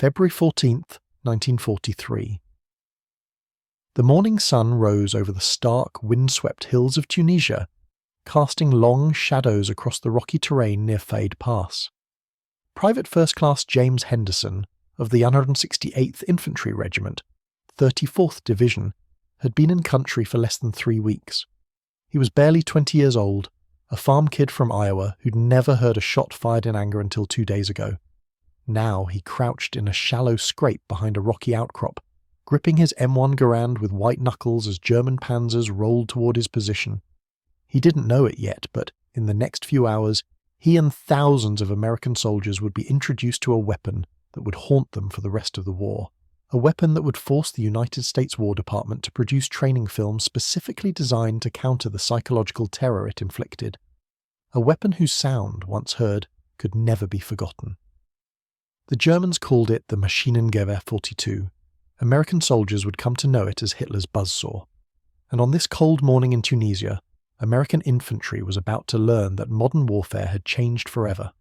February 14th, 1943. The morning sun rose over the stark, windswept hills of Tunisia, casting long shadows across the rocky terrain near Fade Pass. Private First Class James Henderson of the 168th Infantry Regiment, 34th Division, had been in country for less than 3 weeks. He was barely 20 years old, a farm kid from Iowa who'd never heard a shot fired in anger until 2 days ago. Now he crouched in a shallow scrape behind a rocky outcrop, gripping his M1 Garand with white knuckles as German panzers rolled toward his position. He didn't know it yet, but in the next few hours, he and thousands of American soldiers would be introduced to a weapon that would haunt them for the rest of the war. A weapon that would force the United States War Department to produce training films specifically designed to counter the psychological terror it inflicted. A weapon whose sound, once heard, could never be forgotten. The Germans called it the Maschinengewehr 42. American soldiers would come to know it as Hitler's Buzzsaw. And on this cold morning in Tunisia, American infantry was about to learn that modern warfare had changed forever.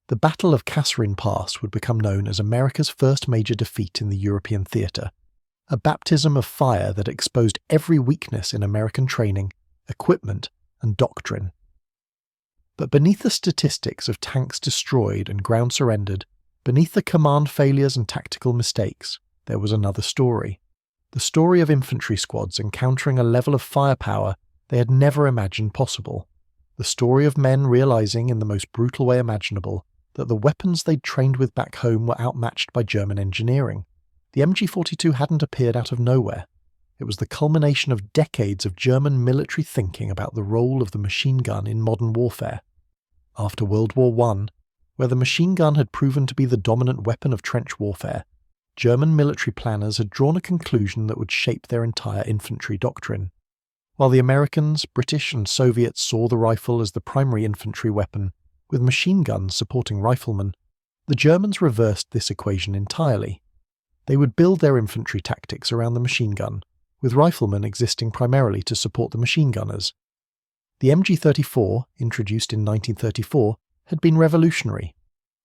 The Battle of Kasserine Pass would become known as America's first major defeat in the European theatre, a baptism of fire that exposed every weakness in American training, equipment, and doctrine. But beneath the statistics of tanks destroyed and ground surrendered, beneath the command failures and tactical mistakes, there was another story. The story of infantry squads encountering a level of firepower they had never imagined possible. The story of men realizing in the most brutal way imaginable that the weapons they'd trained with back home were outmatched by German engineering. The MG-42 hadn't appeared out of nowhere. It was the culmination of decades of German military thinking about the role of the machine gun in modern warfare. After World War I, where the machine gun had proven to be the dominant weapon of trench warfare, German military planners had drawn a conclusion that would shape their entire infantry doctrine. While the Americans, British and Soviets saw the rifle as the primary infantry weapon, with machine guns supporting riflemen, the Germans reversed this equation entirely. They would build their infantry tactics around the machine gun, with riflemen existing primarily to support the machine gunners. The MG-34, introduced in 1934, had been revolutionary,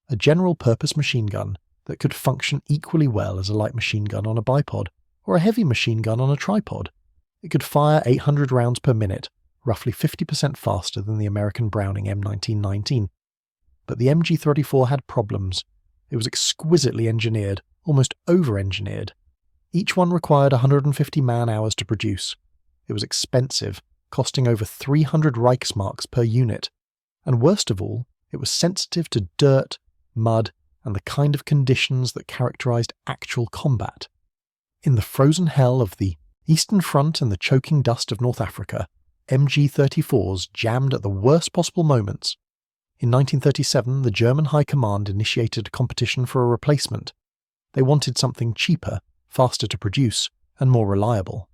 a general-purpose machine gun that could function equally well as a light machine gun on a bipod or a heavy machine gun on a tripod. It could fire 800 rounds per minute, roughly 50% faster than the American Browning M1919. But the MG-34 had problems. It was exquisitely engineered, almost over-engineered. Each one required 150 man-hours to produce. It was expensive, costing over 300 Reichsmarks per unit. And worst of all, it was sensitive to dirt, mud, and the kind of conditions that characterized actual combat. In the frozen hell of the Eastern Front and the choking dust of North Africa, MG-34s jammed at the worst possible moments. In 1937, the German High Command initiated a competition for a replacement. They wanted something cheaper, faster to produce, and more reliable.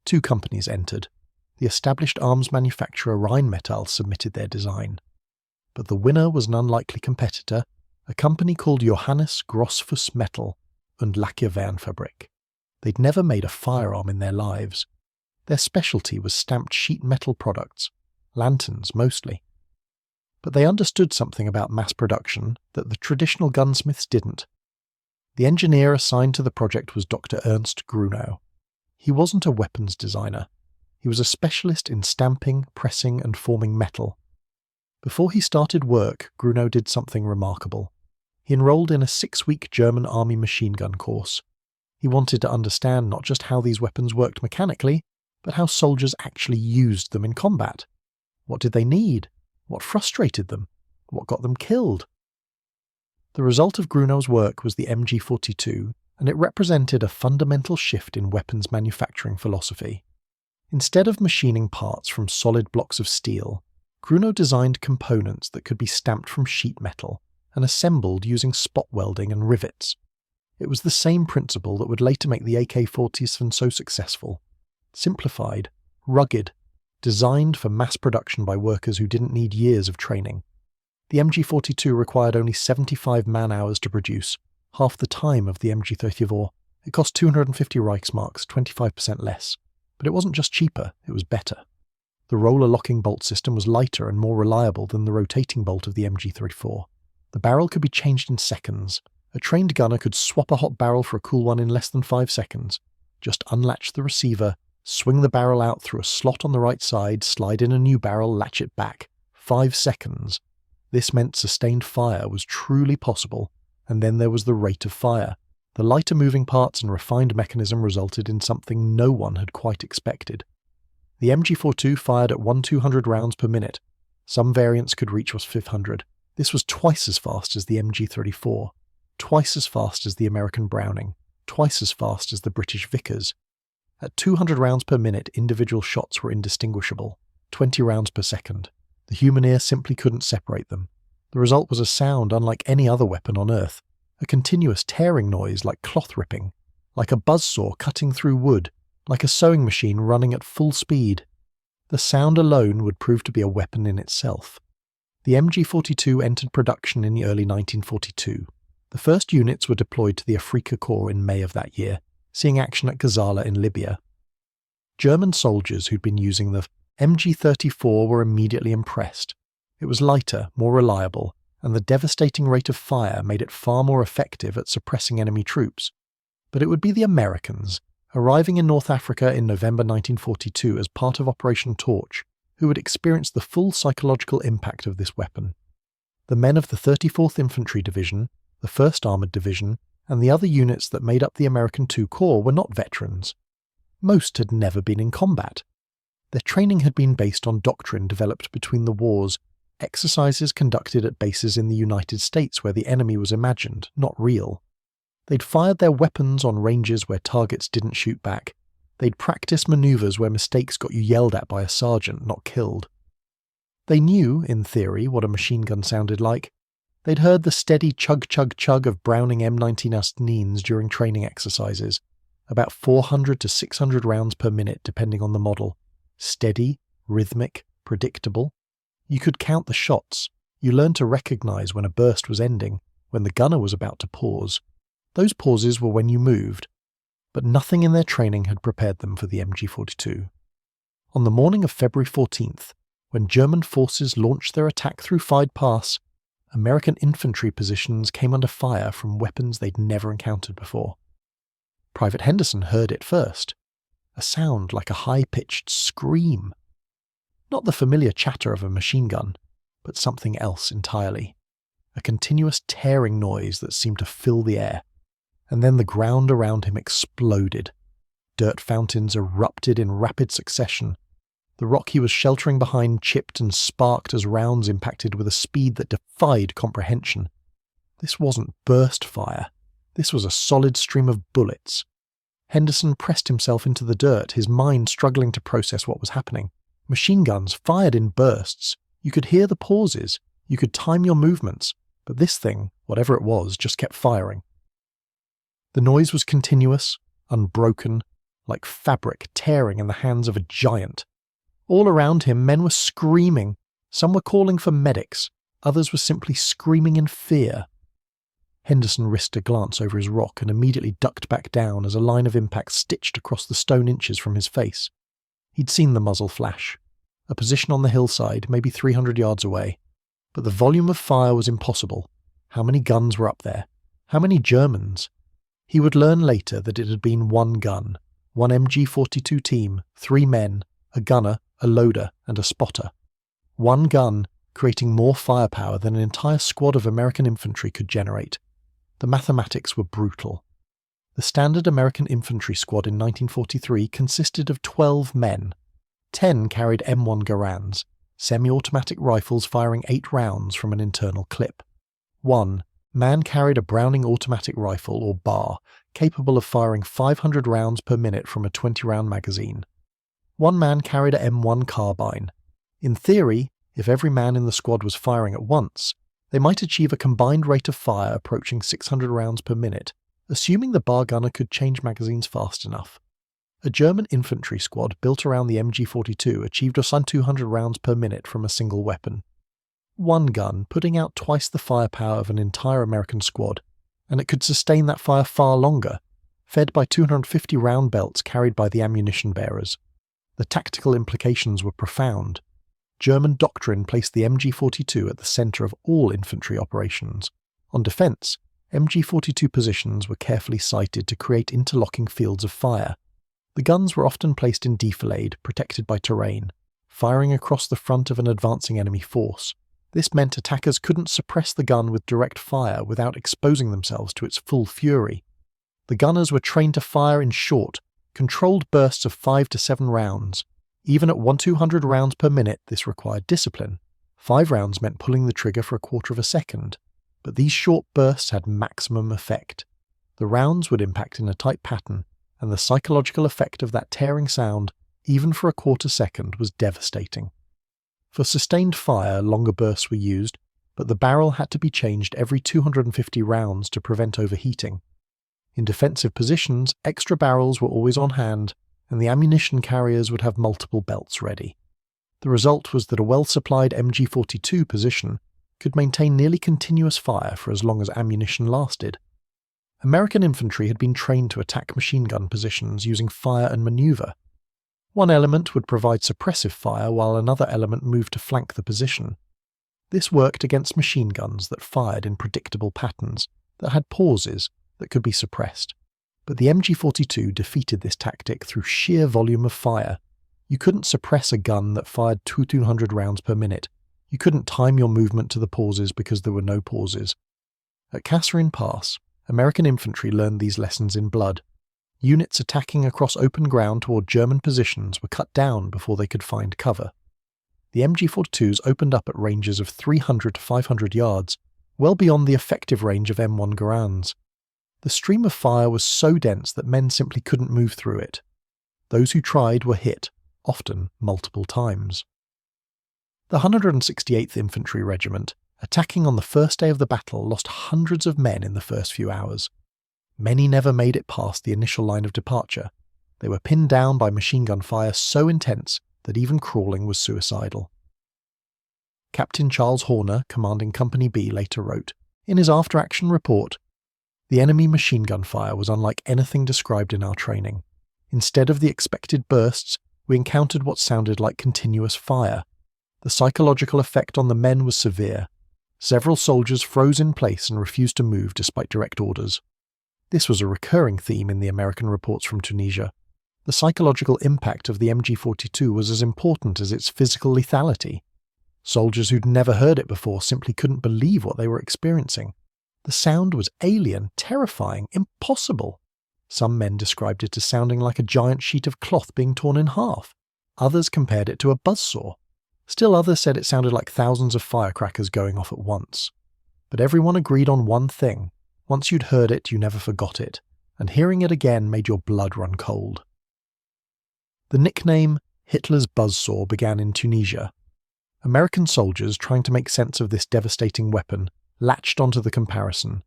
2 companies entered. The established arms manufacturer Rheinmetall submitted their design. But the winner was an unlikely competitor, a company called Johannes Grossfuss Metall und Lackierwarenfabrik. They'd never made a firearm in their lives. Their specialty was stamped sheet metal products, lanterns mostly. But they understood something about mass production that the traditional gunsmiths didn't. The engineer assigned to the project was Dr. Ernst Grunau. He wasn't a weapons designer. He was a specialist in stamping, pressing, and forming metal. Before he started work, Grunau did something remarkable. He enrolled in a 6-week German army machine gun course. He wanted to understand not just how these weapons worked mechanically, but how soldiers actually used them in combat. What did they need? What frustrated them? What got them killed? The result of Grunau's work was the MG-42, and it represented a fundamental shift in weapons manufacturing philosophy. Instead of machining parts from solid blocks of steel, Grunau designed components that could be stamped from sheet metal and assembled using spot welding and rivets. It was the same principle that would later make the AK-47 so successful. Simplified, rugged, designed for mass production by workers who didn't need years of training. The MG-42 required only 75 man-hours to produce, half the time of the MG-34. It cost 250 Reichsmarks, 25% less. But it wasn't just cheaper, it was better. The roller locking bolt system was lighter and more reliable than the rotating bolt of the MG-34. The barrel could be changed in seconds, A trained gunner could swap a hot barrel for a cool one in less than 5 seconds. Just unlatch the receiver, swing the barrel out through a slot on the right side, slide in a new barrel, latch it back. 5 seconds. This meant sustained fire was truly possible, and then there was the rate of fire. The lighter moving parts and refined mechanism resulted in something no one had quite expected. The MG-42 fired at 1,200 rounds per minute. Some variants could reach 500. This was twice as fast as the MG-34, twice as fast as the American Browning, twice as fast as the British Vickers. At 200 rounds per minute, individual shots were indistinguishable, 20 rounds per second. The human ear simply couldn't separate them. The result was a sound unlike any other weapon on Earth, a continuous tearing noise like cloth ripping, like a buzzsaw cutting through wood, like a sewing machine running at full speed. The sound alone would prove to be a weapon in itself. The MG-42 entered production in the early 1942. The first units were deployed to the Afrika Korps in May of that year, seeing action at Gazala in Libya. German soldiers who'd been using the MG-34 were immediately impressed. It was lighter, more reliable, and the devastating rate of fire made it far more effective at suppressing enemy troops. But it would be the Americans, arriving in North Africa in November 1942 as part of Operation Torch, who would experience the full psychological impact of this weapon. The men of the 34th Infantry Division, the 1st Armoured Division, and the other units that made up the American II Corps were not veterans. Most had never been in combat. Their training had been based on doctrine developed between the wars, exercises conducted at bases in the United States where the enemy was imagined, not real. They'd fired their weapons on ranges where targets didn't shoot back. They'd practiced maneuvers where mistakes got you yelled at by a sergeant, not killed. They knew, in theory, what a machine gun sounded like. They'd heard the steady chug-chug-chug of Browning M19s during training exercises, about 400 to 600 rounds per minute depending on the model. Steady, rhythmic, predictable. You could count the shots. You learned to recognize when a burst was ending, when the gunner was about to pause. Those pauses were when you moved, but nothing in their training had prepared them for the MG-42. On the morning of February 14th, when German forces launched their attack through Fide Pass, American infantry positions came under fire from weapons they'd never encountered before. Private Henderson heard it first. A sound like a high-pitched scream. Not the familiar chatter of a machine gun, but something else entirely. A continuous tearing noise that seemed to fill the air. And then the ground around him exploded. Dirt fountains erupted in rapid succession. The rock he was sheltering behind chipped and sparked as rounds impacted with a speed that defied comprehension. This wasn't burst fire. This was a solid stream of bullets. Henderson pressed himself into the dirt, his mind struggling to process what was happening. Machine guns fired in bursts. You could hear the pauses. You could time your movements. But this thing, whatever it was, just kept firing. The noise was continuous, unbroken, like fabric tearing in the hands of a giant. All around him, men were screaming. Some were calling for medics. Others were simply screaming in fear. Henderson risked a glance over his rock and immediately ducked back down as a line of impact stitched across the stone inches from his face. He'd seen the muzzle flash. A position on the hillside, maybe 300 yards away. But the volume of fire was impossible. How many guns were up there? How many Germans? He would learn later that it had been one gun, one MG-42 team, 3 men, a gunner, a loader, and a spotter. One gun, creating more firepower than an entire squad of American infantry could generate. The mathematics were brutal. The standard American infantry squad in 1943 consisted of 12 men. 10 carried M1 Garands, semi-automatic rifles firing 8 rounds from an internal clip. 1 man carried a Browning automatic rifle, or bar, capable of firing 500 rounds per minute from a 20-round magazine. 1 man carried a M1 carbine. In theory, if every man in the squad was firing at once, they might achieve a combined rate of fire approaching 600 rounds per minute, assuming the bar gunner could change magazines fast enough. A German infantry squad built around the MG-42 achieved around 200 rounds per minute from a single weapon. One gun putting out twice the firepower of an entire American squad, and it could sustain that fire far longer, fed by 250 round belts carried by the ammunition bearers. The tactical implications were profound. German doctrine placed the MG-42 at the centre of all infantry operations. On defence, MG-42 positions were carefully sited to create interlocking fields of fire. The guns were often placed in defilade, protected by terrain, firing across the front of an advancing enemy force. This meant attackers couldn't suppress the gun with direct fire without exposing themselves to its full fury. The gunners were trained to fire in short, controlled bursts of 5 to 7 rounds. Even at 200 rounds per minute, this required discipline. 5 rounds meant pulling the trigger for a quarter of a second, but these short bursts had maximum effect. The rounds would impact in a tight pattern, and the psychological effect of that tearing sound, even for a quarter second, was devastating. For sustained fire, longer bursts were used, but the barrel had to be changed every 250 rounds to prevent overheating. In defensive positions, extra barrels were always on hand, and the ammunition carriers would have multiple belts ready. The result was that a well-supplied MG-42 position could maintain nearly continuous fire for as long as ammunition lasted. American infantry had been trained to attack machine gun positions using fire and maneuver. One element would provide suppressive fire while another element moved to flank the position. This worked against machine guns that fired in predictable patterns, that had pauses that could be suppressed. But the MG-42 defeated this tactic through sheer volume of fire. You couldn't suppress a gun that fired 200 rounds per minute. You couldn't time your movement to the pauses because there were no pauses. At Kasserine Pass, American infantry learned these lessons in blood. Units attacking across open ground toward German positions were cut down before they could find cover. The MG-42s opened up at ranges of 300 to 500 yards, well beyond the effective range of M1 Garands. The stream of fire was so dense that men simply couldn't move through it. Those who tried were hit, often multiple times. The 168th Infantry Regiment, attacking on the first day of the battle, lost hundreds of men in the first few hours. Many never made it past the initial line of departure. They were pinned down by machine gun fire so intense that even crawling was suicidal. Captain Charles Horner, commanding Company B, later wrote, in his after-action report, "The enemy machine gun fire was unlike anything described in our training. Instead of the expected bursts, we encountered what sounded like continuous fire. The psychological effect on the men was severe. Several soldiers froze in place and refused to move despite direct orders." This was a recurring theme in the American reports from Tunisia. The psychological impact of the MG-42 was as important as its physical lethality. Soldiers who'd never heard it before simply couldn't believe what they were experiencing. The sound was alien, terrifying, impossible. Some men described it as sounding like a giant sheet of cloth being torn in half. Others compared it to a buzzsaw. Still others said it sounded like thousands of firecrackers going off at once. But everyone agreed on one thing. Once you'd heard it, you never forgot it, and hearing it again made your blood run cold. The nickname Hitler's Buzzsaw began in Tunisia. American soldiers, trying to make sense of this devastating weapon, latched onto the comparison.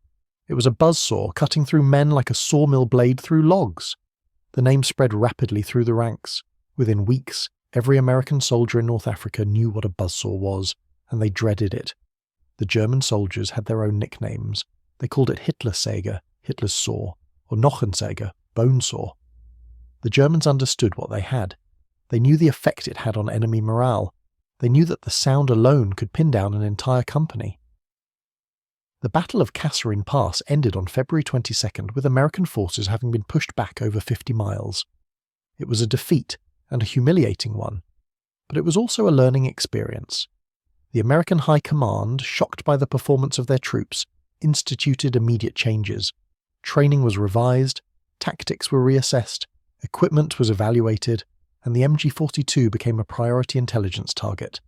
It was a buzzsaw cutting through men like a sawmill blade through logs. The name spread rapidly through the ranks. Within weeks, every American soldier in North Africa knew what a buzzsaw was, and they dreaded it. The German soldiers had their own nicknames. They called it Hitlersäge, Hitler's saw, or Knochensäge, bone saw. The Germans understood what they had. They knew the effect it had on enemy morale. They knew that the sound alone could pin down an entire company. The Battle of Kasserine Pass ended on February 22nd with American forces having been pushed back over 50 miles. It was a defeat, and a humiliating one, but it was also a learning experience. The American High Command, shocked by the performance of their troops, instituted immediate changes. Training was revised, tactics were reassessed, equipment was evaluated, and the MG-42 became a priority intelligence target.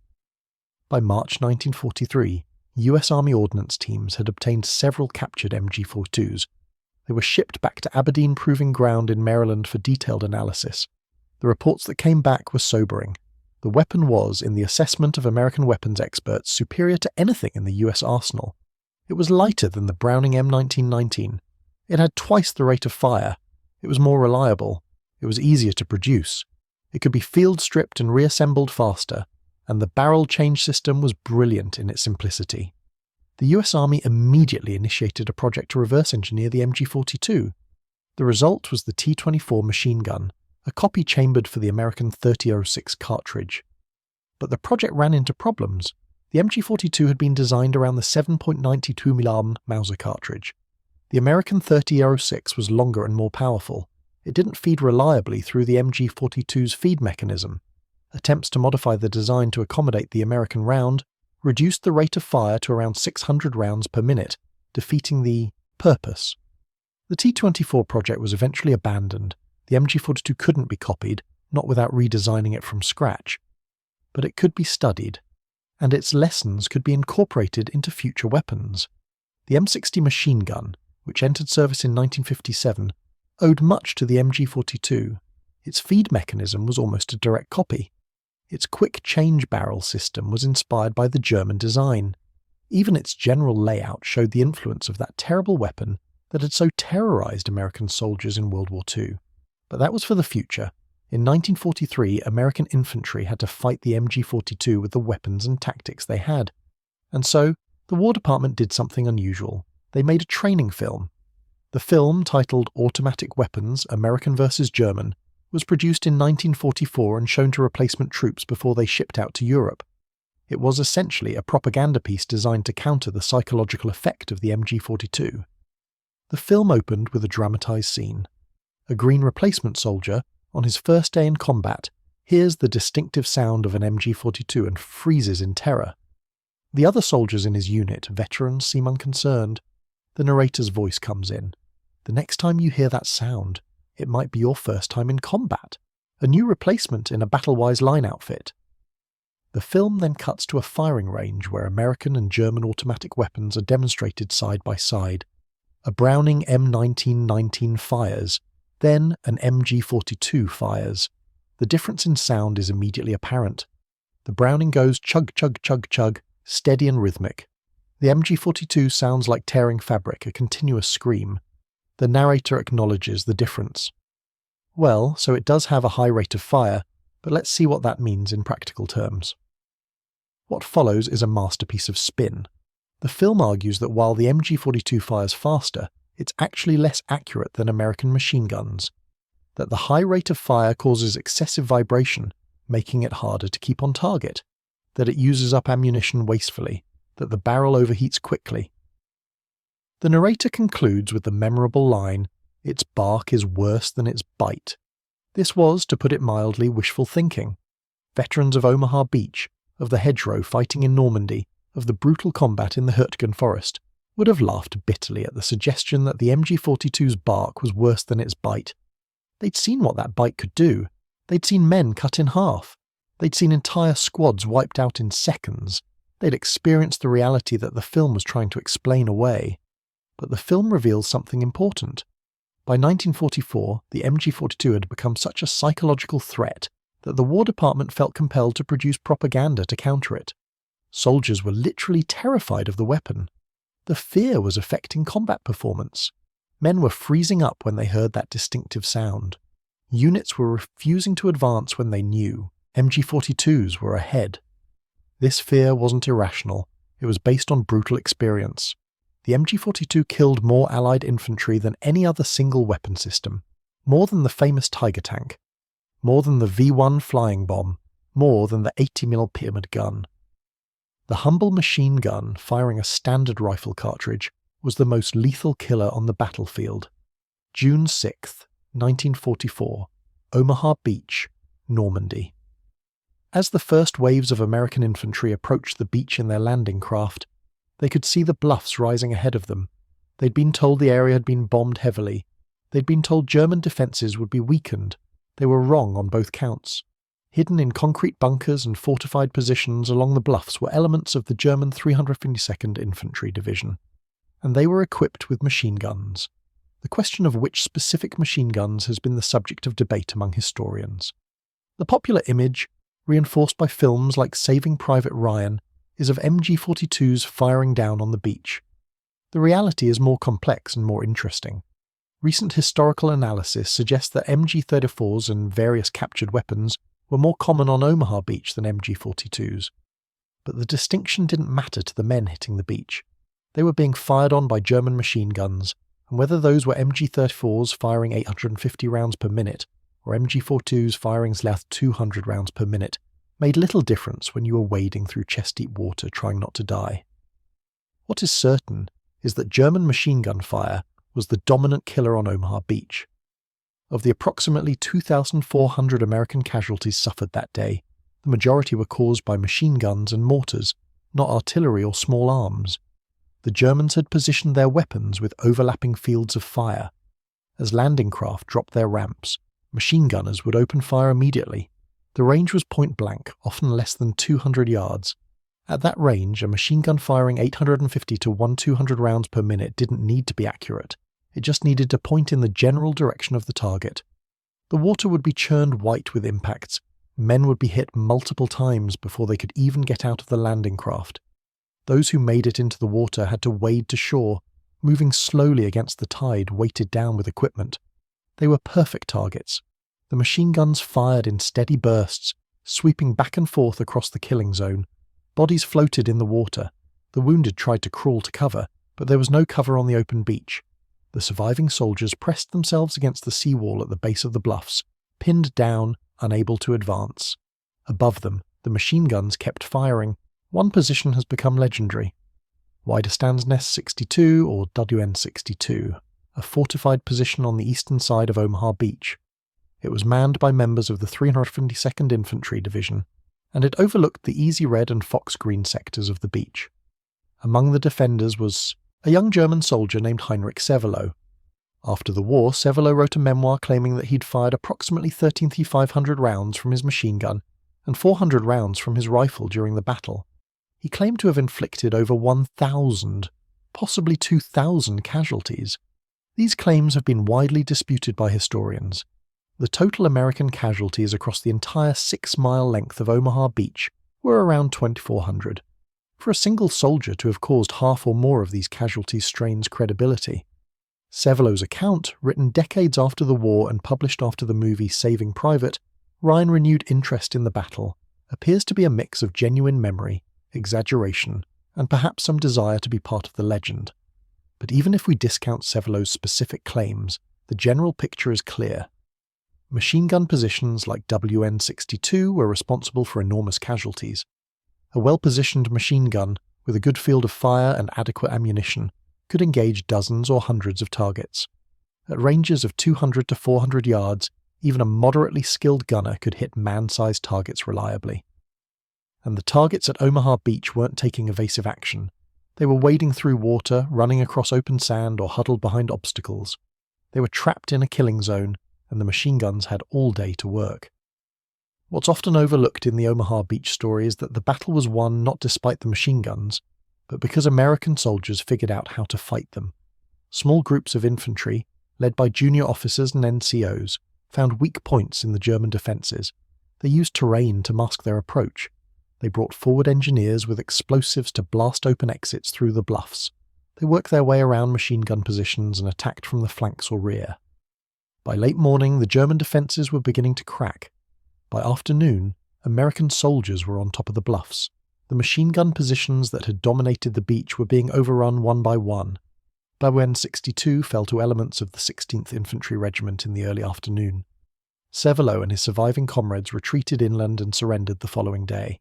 By March 1943, US Army Ordnance teams had obtained several captured MG-42s. They were shipped back to Aberdeen Proving Ground in Maryland for detailed analysis. The reports that came back were sobering. The weapon was, in the assessment of American weapons experts, superior to anything in the US arsenal. It was lighter than the Browning M1919. It had twice the rate of fire. It was more reliable. It was easier to produce. It could be field stripped and reassembled faster, and the barrel change system was brilliant in its simplicity. The US Army immediately initiated a project to reverse engineer the MG-42. The result was the T-24 machine gun, a copy chambered for the American .30-06 cartridge. But the project ran into problems. The MG-42 had been designed around the 7.92 mm Mauser cartridge. The American 30-06 was longer and more powerful. It didn't feed reliably through the MG-42's feed mechanism. Attempts to modify the design to accommodate the American round reduced the rate of fire to around 600 rounds per minute, defeating the purpose. The T-24 project was eventually abandoned. The MG-42 couldn't be copied, not without redesigning it from scratch. But it could be studied, and its lessons could be incorporated into future weapons. The M60 machine gun, which entered service in 1957, owed much to the MG-42. Its feed mechanism was almost a direct copy. Its quick change barrel system was inspired by the German design. Even its general layout showed the influence of that terrible weapon that had so terrorized American soldiers in World War II. But that was for the future. In 1943, American infantry had to fight the MG-42 with the weapons and tactics they had. And so, the War Department did something unusual. They made a training film. The film, titled Automatic Weapons, American vs. German, was produced in 1944 and shown to replacement troops before they shipped out to Europe. It was essentially a propaganda piece designed to counter the psychological effect of the MG-42. The film opened with a dramatized scene. A green replacement soldier, on his first day in combat, hears the distinctive sound of an MG-42 and freezes in terror. The other soldiers in his unit, veterans, seem unconcerned. The narrator's voice comes in. The next time you hear that sound, it might be your first time in combat, a new replacement in a battle-wise line outfit. The film then cuts to a firing range where American and German automatic weapons are demonstrated side by side. A Browning M1919 fires, then an MG-42 fires. The difference in sound is immediately apparent. The Browning goes chug chug chug chug, steady and rhythmic. The MG-42 sounds like tearing fabric, a continuous scream. The narrator acknowledges the difference. Well, so it does have a high rate of fire, but let's see what that means in practical terms. What follows is a masterpiece of spin. The film argues that while the MG-42 fires faster, it's actually less accurate than American machine guns. That the high rate of fire causes excessive vibration, making it harder to keep on target. That it uses up ammunition wastefully. That the barrel overheats quickly. The narrator concludes with the memorable line, "Its bark is worse than its bite." This was, to put it mildly, wishful thinking. Veterans of Omaha Beach, of the hedgerow fighting in Normandy, of the brutal combat in the Hurtgen forest, would have laughed bitterly at the suggestion that the MG-42's bark was worse than its bite. They'd seen what that bite could do. They'd seen men cut in half. They'd seen entire squads wiped out in seconds. They'd experienced the reality that the film was trying to explain away. But the film reveals something important. By 1944, the MG-42 had become such a psychological threat that the War Department felt compelled to produce propaganda to counter it. Soldiers were literally terrified of the weapon. The fear was affecting combat performance. Men were freezing up when they heard that distinctive sound. Units were refusing to advance when they knew MG-42s were ahead. This fear wasn't irrational. It was based on brutal experience. The MG-42 killed more Allied infantry than any other single weapon system. More than the famous Tiger tank. More than the V-1 flying bomb. More than the 80mm pyramid gun. The humble machine gun, firing a standard rifle cartridge, was the most lethal killer on the battlefield. June 6, 1944, Omaha Beach, Normandy. As the first waves of American infantry approached the beach in their landing craft, they could see the bluffs rising ahead of them. They'd been told the area had been bombed heavily. They'd been told German defences would be weakened. They were wrong on both counts. Hidden in concrete bunkers and fortified positions along the bluffs were elements of the German 352nd Infantry Division, and they were equipped with machine guns. The question of which specific machine guns has been the subject of debate among historians. The popular image, reinforced by films like Saving Private Ryan, is of MG-42s firing down on the beach. The reality is more complex and more interesting. Recent historical analysis suggests that MG-34s and various captured weapons were more common on Omaha Beach than MG-42s. But the distinction didn't matter to the men hitting the beach. They were being fired on by German machine guns, and whether those were MG-34s firing 850 rounds per minute, or MG-42s firing as loud 200 rounds per minute, made little difference when you were wading through chest-deep water trying not to die. What is certain is that German machine gun fire, was the dominant killer on Omaha Beach. Of the approximately 2,400 American casualties suffered that day, the majority were caused by machine guns and mortars, not artillery or small arms. The Germans had positioned their weapons with overlapping fields of fire. As landing craft dropped their ramps, machine gunners would open fire immediately. The range was point blank, often less than 200 yards. At that range, a machine gun firing 850 to 1,200 rounds per minute didn't need to be accurate. It just needed to point in the general direction of the target. The water would be churned white with impacts. Men would be hit multiple times before they could even get out of the landing craft. Those who made it into the water had to wade to shore, moving slowly against the tide weighted down with equipment. They were perfect targets. The machine guns fired in steady bursts, sweeping back and forth across the killing zone. Bodies floated in the water. The wounded tried to crawl to cover, but there was no cover on the open beach. The surviving soldiers pressed themselves against the seawall at the base of the bluffs, pinned down, unable to advance. Above them, the machine guns kept firing. One position has become legendary. Widerstands Nest 62, or WN-62, a fortified position on the eastern side of Omaha Beach. It was manned by members of the 352nd Infantry Division, and it overlooked the easy red and fox green sectors of the beach. Among the defenders was a young German soldier named Heinrich Sevelow. After the war, Sevelow wrote a memoir claiming that he'd fired approximately 13,500 rounds from his machine gun and 400 rounds from his rifle during the battle. He claimed to have inflicted over 1,000, possibly 2,000 casualties. These claims have been widely disputed by historians. The total American casualties across the entire 6-mile length of Omaha Beach were around 2,400. For a single soldier to have caused half or more of these casualties strains credibility. Sevelow's account, written decades after the war and published after the movie Saving Private, Ryan renewed interest in the battle, appears to be a mix of genuine memory, exaggeration, and perhaps some desire to be part of the legend. But even if we discount Sevelow's specific claims, the general picture is clear. Machine gun positions like WN-62 were responsible for enormous casualties. A well-positioned machine gun, with a good field of fire and adequate ammunition, could engage dozens or hundreds of targets. At ranges of 200 to 400 yards, even a moderately skilled gunner could hit man-sized targets reliably. And the targets at Omaha Beach weren't taking evasive action. They were wading through water, running across open sand, or huddled behind obstacles. They were trapped in a killing zone, and the machine guns had all day to work. What's often overlooked in the Omaha Beach story is that the battle was won not despite the machine guns, but because American soldiers figured out how to fight them. Small groups of infantry, led by junior officers and NCOs, found weak points in the German defences. They used terrain to mask their approach. They brought forward engineers with explosives to blast open exits through the bluffs. They worked their way around machine gun positions and attacked from the flanks or rear. By late morning, the German defences were beginning to crack. By afternoon, American soldiers were on top of the bluffs. The machine gun positions that had dominated the beach were being overrun one by one. WN-62 fell to elements of the 16th Infantry Regiment in the early afternoon. Sevelow and his surviving comrades retreated inland and surrendered the following day.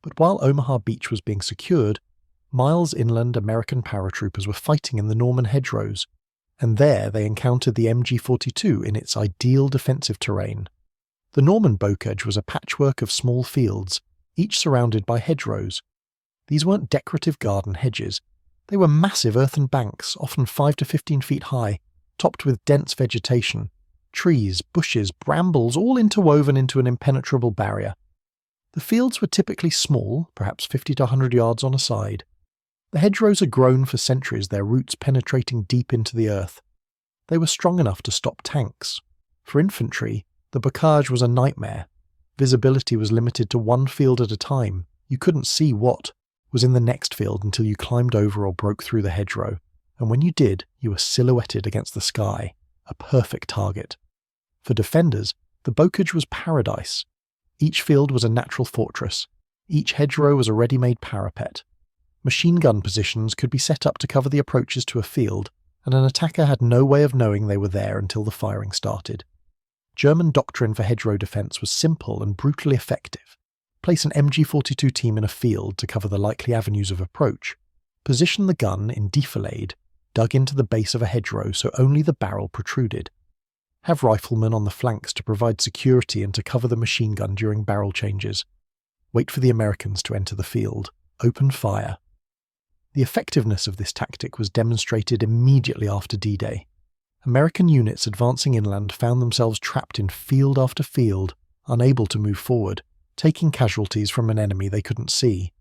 But while Omaha Beach was being secured, miles inland American paratroopers were fighting in the Norman hedgerows, and there they encountered the MG-42 in its ideal defensive terrain. The Norman bocage was a patchwork of small fields, each surrounded by hedgerows. These weren't decorative garden hedges. They were massive earthen banks, often 5 to 15 feet high, topped with dense vegetation, trees, bushes, brambles, all interwoven into an impenetrable barrier. The fields were typically small, perhaps 50 to 100 yards on a side. The hedgerows had grown for centuries, their roots penetrating deep into the earth. They were strong enough to stop tanks. For infantry, the bocage was a nightmare. Visibility was limited to one field at a time. You couldn't see what was in the next field until you climbed over or broke through the hedgerow, and when you did, you were silhouetted against the sky, a perfect target. For defenders, the bocage was paradise. Each field was a natural fortress. Each hedgerow was a ready-made parapet. Machine gun positions could be set up to cover the approaches to a field, and an attacker had no way of knowing they were there until the firing started. German doctrine for hedgerow defence was simple and brutally effective. Place an MG-42 team in a field to cover the likely avenues of approach. Position the gun in defilade. dug into the base of a hedgerow so only the barrel protruded. Have riflemen on the flanks to provide security and to cover the machine gun during barrel changes. Wait for the Americans to enter the field. Open fire. The effectiveness of this tactic was demonstrated immediately after D-Day. American units advancing inland found themselves trapped in field after field, unable to move forward, taking casualties from an enemy they couldn't see.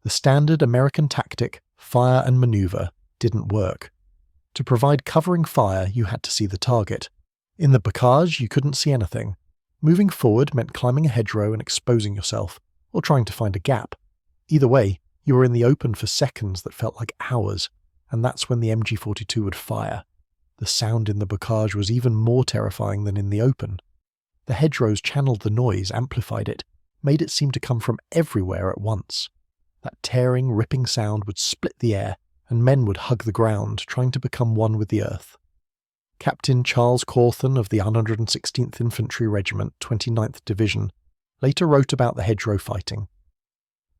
The standard American tactic, fire and maneuver, didn't work. To provide covering fire, you had to see the target. In the bocage, you couldn't see anything. Moving forward meant climbing a hedgerow and exposing yourself, or trying to find a gap. Either way, you were in the open for seconds that felt like hours, and that's when the MG-42 would fire. The sound in the bocage was even more terrifying than in the open. The hedgerows channeled the noise, amplified it, made it seem to come from everywhere at once. That tearing, ripping sound would split the air, and men would hug the ground, trying to become one with the earth. Captain Charles Cawthon of the 116th Infantry Regiment, 29th Division, later wrote about the hedgerow fighting.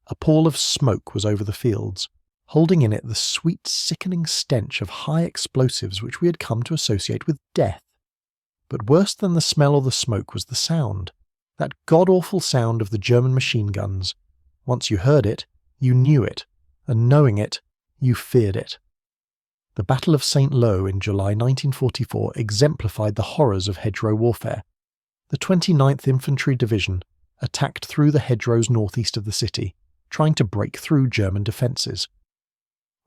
A pall of smoke was over the fields, holding in it the sweet, sickening stench of high explosives which we had come to associate with death. But worse than the smell or the smoke was the sound, that god-awful sound of the German machine guns. Once you heard it, you knew it, and knowing it, you feared it. The Battle of St. Lo in July 1944 exemplified the horrors of hedgerow warfare. The 29th Infantry Division attacked through the hedgerows northeast of the city, trying to break through German defences.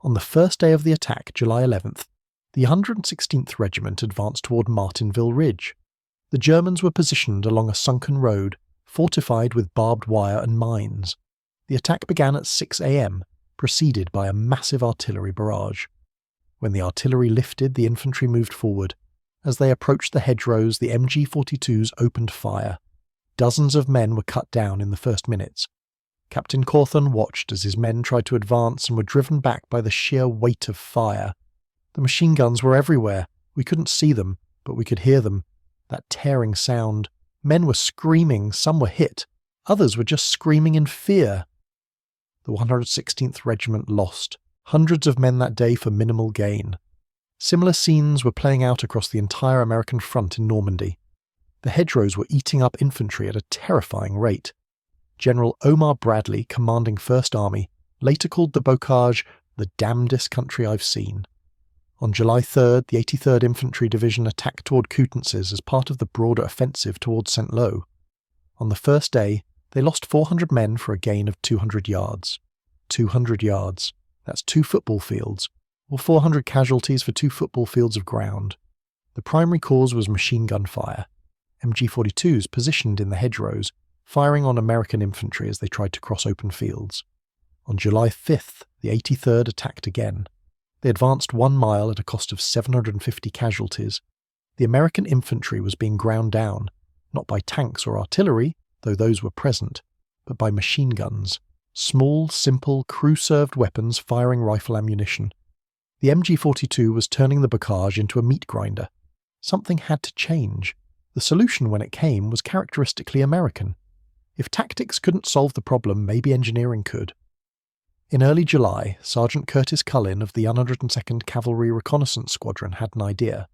On the first day of the attack, July 11th, the 116th Regiment advanced toward Martinville Ridge. The Germans were positioned along a sunken road, fortified with barbed wire and mines. The attack began at 6 a.m., preceded by a massive artillery barrage. When the artillery lifted, the infantry moved forward. As they approached the hedgerows, the MG-42s opened fire. Dozens of men were cut down in the first minutes. Captain Cawthon watched as his men tried to advance and were driven back by the sheer weight of fire. The machine guns were everywhere. We couldn't see them, but we could hear them. That tearing sound. Men were screaming, some were hit. Others were just screaming in fear. The 116th Regiment lost. Hundreds of men that day for minimal gain. Similar scenes were playing out across the entire American front in Normandy. The hedgerows were eating up infantry at a terrifying rate. General Omar Bradley, commanding 1st Army, later called the bocage the damnedest country I've seen. On July 3rd, the 83rd Infantry Division attacked toward Coutances as part of the broader offensive towards St. Lo. On the first day, they lost 400 men for a gain of 200 yards. 200 yards. That's 2 football fields, or 400 casualties for 2 football fields of ground. The primary cause was machine gun fire. MG-42s positioned in the hedgerows, firing on American infantry as they tried to cross open fields. On July 5th, the 83rd attacked again. They advanced 1 mile at a cost of 750 casualties. The American infantry was being ground down, not by tanks or artillery, though those were present, but by machine guns. Small, simple, crew-served weapons firing rifle ammunition. The MG-42 was turning the bocage into a meat grinder. Something had to change. The solution when it came was characteristically American. If tactics couldn't solve the problem, maybe engineering could. In early July, Sergeant Curtis Cullen of the 102nd Cavalry Reconnaissance Squadron had an idea.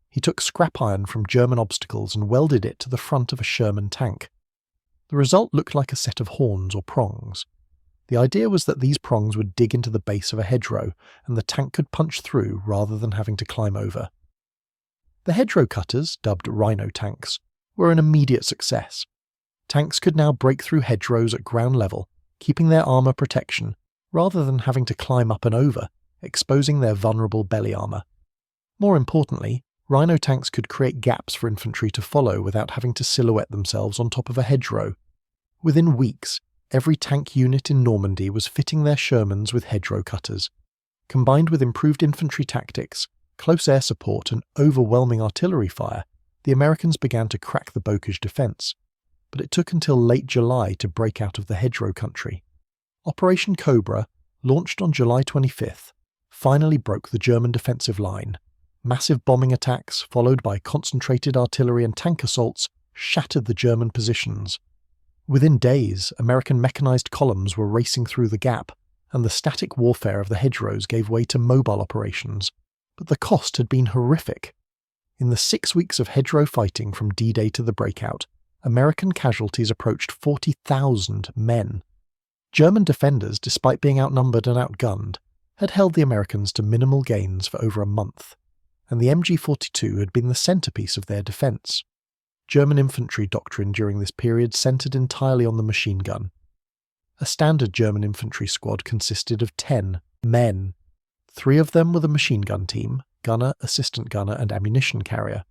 He took scrap iron from German obstacles and welded it to the front of a Sherman tank. The result looked like a set of horns or prongs. The idea was that these prongs would dig into the base of a hedgerow, and the tank could punch through rather than having to climb over. The hedgerow cutters, dubbed rhino tanks, were an immediate success. Tanks could now break through hedgerows at ground level, keeping their armour protection, rather than having to climb up and over, exposing their vulnerable belly armour. More importantly, rhino tanks could create gaps for infantry to follow without having to silhouette themselves on top of a hedgerow. Within weeks, every tank unit in Normandy was fitting their Shermans with hedgerow cutters. Combined with improved infantry tactics, close air support and overwhelming artillery fire, the Americans began to crack the bocage defence. But it took until late July to break out of the hedgerow country. Operation Cobra, launched on July 25th, finally broke the German defensive line. Massive bombing attacks, followed by concentrated artillery and tank assaults, shattered the German positions. Within days, American mechanized columns were racing through the gap, and the static warfare of the hedgerows gave way to mobile operations, but the cost had been horrific. In the 6 weeks of hedgerow fighting from D-Day to the breakout, American casualties approached 40,000 men. German defenders, despite being outnumbered and outgunned, had held the Americans to minimal gains for over a month, and the MG-42 had been the centerpiece of their defense. German infantry doctrine during this period centered entirely on the machine gun. A standard German infantry squad consisted of 10 men. 3 of them were the machine gun team, gunner, assistant gunner, and ammunition carrier.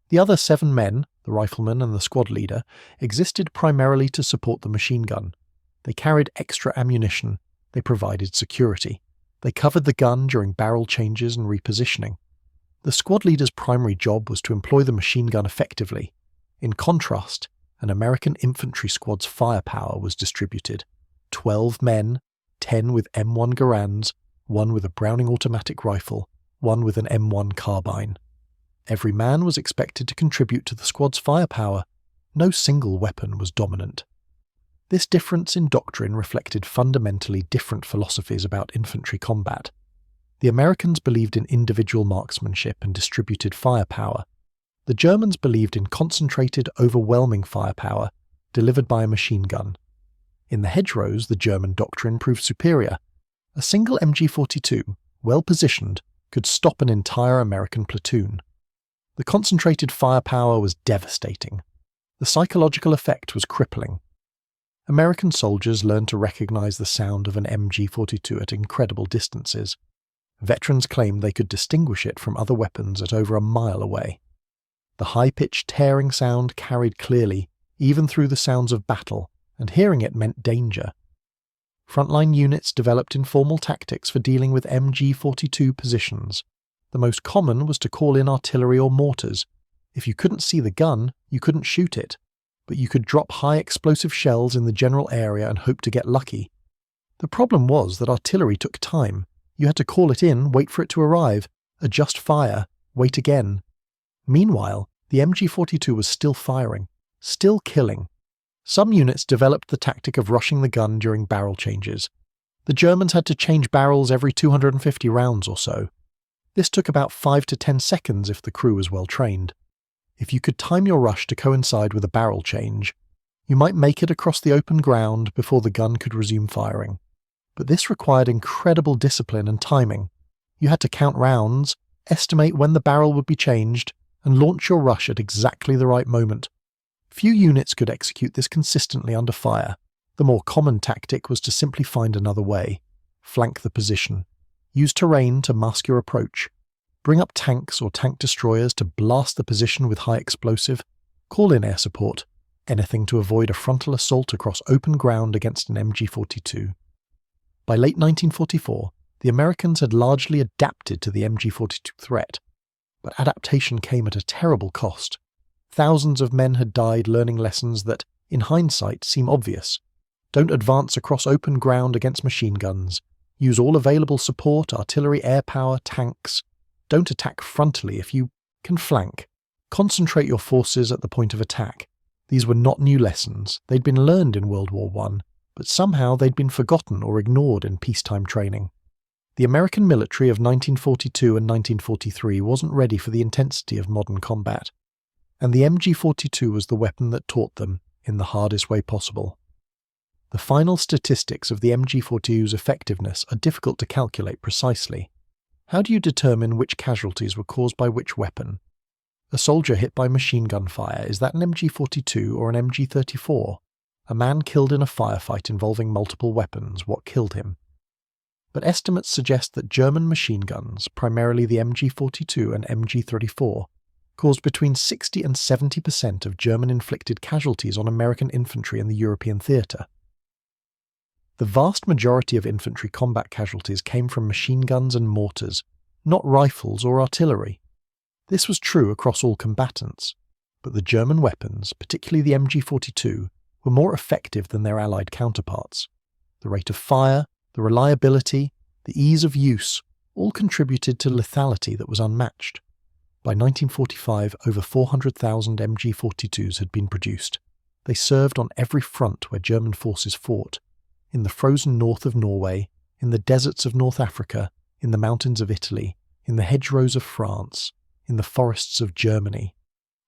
The other 7 men, the rifleman and the squad leader, existed primarily to support the machine gun. They carried extra ammunition. They provided security. They covered the gun during barrel changes and repositioning. The squad leader's primary job was to employ the machine gun effectively. In contrast, an American infantry squad's firepower was distributed. 12 men, 10 with M1 Garands, 1 with a Browning automatic rifle, 1 with an M1 carbine. Every man was expected to contribute to the squad's firepower. No single weapon was dominant. This difference in doctrine reflected fundamentally different philosophies about infantry combat. The Americans believed in individual marksmanship and distributed firepower. The Germans believed in concentrated, overwhelming firepower delivered by a machine gun. In the hedgerows, the German doctrine proved superior. A single MG-42, well positioned, could stop an entire American platoon. The concentrated firepower was devastating. The psychological effect was crippling. American soldiers learned to recognize the sound of an MG-42 at incredible distances. Veterans claimed they could distinguish it from other weapons at over a mile away. The high-pitched tearing sound carried clearly, even through the sounds of battle, and hearing it meant danger. Frontline units developed informal tactics for dealing with MG-42 positions. The most common was to call in artillery or mortars. If you couldn't see the gun, you couldn't shoot it, but you could drop high explosive shells in the general area and hope to get lucky. The problem was that artillery took time. You had to call it in, wait for it to arrive, adjust fire, wait again. Meanwhile, the MG-42 was still firing, still killing. Some units developed the tactic of rushing the gun during barrel changes. The Germans had to change barrels every 250 rounds or so. This took about 5 to 10 seconds if the crew was well trained. If you could time your rush to coincide with a barrel change, you might make it across the open ground before the gun could resume firing. But this required incredible discipline and timing. You had to count rounds, estimate when the barrel would be changed, and launch your rush at exactly the right moment. Few units could execute this consistently under fire. The more common tactic was to simply find another way. Flank the position. Use terrain to mask your approach. Bring up tanks or tank destroyers to blast the position with high explosive. Call in air support. Anything to avoid a frontal assault across open ground against an MG-42. By late 1944, the Americans had largely adapted to the MG-42 threat, but adaptation came at a terrible cost. Thousands of men had died learning lessons that, in hindsight, seem obvious. Don't advance across open ground against machine guns. Use all available support, artillery, air power, tanks. Don't attack frontally if you can flank. Concentrate your forces at the point of attack. These were not new lessons. They'd been learned in World War I, but somehow they'd been forgotten or ignored in peacetime training. The American military of 1942 and 1943 wasn't ready for the intensity of modern combat, and the MG-42 was the weapon that taught them in the hardest way possible. The final statistics of the MG-42's effectiveness are difficult to calculate precisely. How do you determine which casualties were caused by which weapon? A soldier hit by machine gun fire, is that an MG-42 or an MG-34? A man killed in a firefight involving multiple weapons, what killed him? But estimates suggest that German machine guns, primarily the MG-42 and MG-34, caused between 60 and 70% of German-inflicted casualties on American infantry in the European theatre. The vast majority of infantry combat casualties came from machine guns and mortars, not rifles or artillery. This was true across all combatants, but the German weapons, particularly the MG-42, were more effective than their Allied counterparts. The rate of fire, the reliability, the ease of use, all contributed to lethality that was unmatched. By 1945, over 400,000 MG-42s had been produced. They served on every front where German forces fought, in the frozen north of Norway, in the deserts of North Africa, in the mountains of Italy, in the hedgerows of France, in the forests of Germany.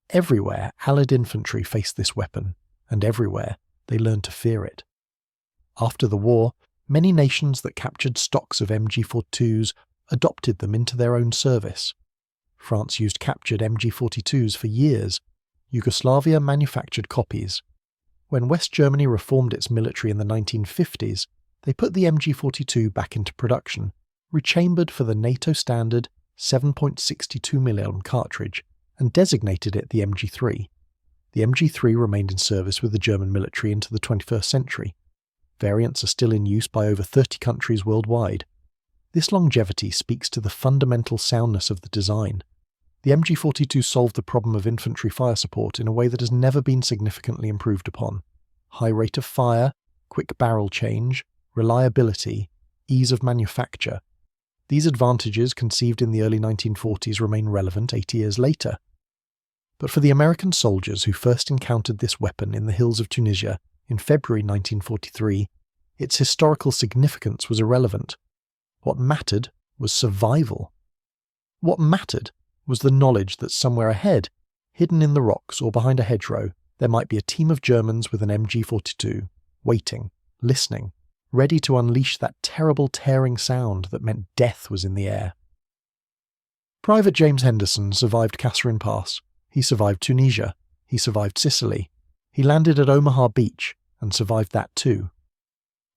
Everywhere Allied infantry faced this weapon, and everywhere they learned to fear it. After the war, many nations that captured stocks of MG-42s adopted them into their own service. France used captured MG-42s for years. Yugoslavia manufactured copies. When West Germany reformed its military in the 1950s, they put the MG-42 back into production, rechambered for the NATO standard 7.62mm cartridge, and designated it the MG-3. The MG-3 remained in service with the German military into the 21st century. Variants are still in use by over 30 countries worldwide. This longevity speaks to the fundamental soundness of the design. The MG-42 solved the problem of infantry fire support in a way that has never been significantly improved upon. High rate of fire, quick barrel change, reliability, ease of manufacture. These advantages conceived in the early 1940s remain relevant 80 years later. But for the American soldiers who first encountered this weapon in the hills of Tunisia in February 1943, its historical significance was irrelevant. What mattered was survival. What mattered was the knowledge that somewhere ahead, hidden in the rocks or behind a hedgerow, there might be a team of Germans with an MG-42, waiting, listening, ready to unleash that terrible tearing sound that meant death was in the air. Private James Henderson survived Kasserine Pass. He survived Tunisia. He survived Sicily. He landed at Omaha Beach and survived that too.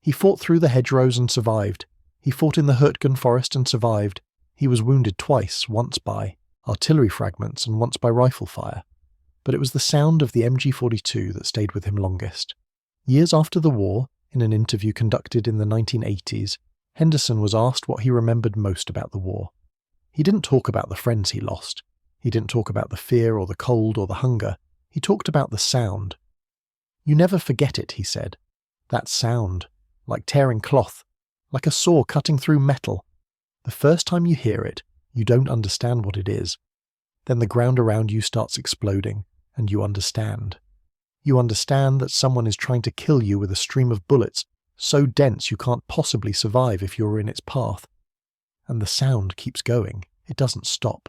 He fought through the hedgerows and survived. He fought in the Hurtgen forest and survived. He was wounded twice, once by artillery fragments and once by rifle fire. But it was the sound of the MG-42 that stayed with him longest. Years after the war, in an interview conducted in the 1980s, Henderson was asked what he remembered most about the war. He didn't talk about the friends he lost. He didn't talk about the fear or the cold or the hunger. He talked about the sound. "You never forget it," he said. "That sound, like tearing cloth, like a saw cutting through metal. The first time you hear it, you don't understand what it is. Then the ground around you starts exploding, and you understand. You understand that someone is trying to kill you with a stream of bullets so dense you can't possibly survive if you're in its path. And the sound keeps going. It doesn't stop.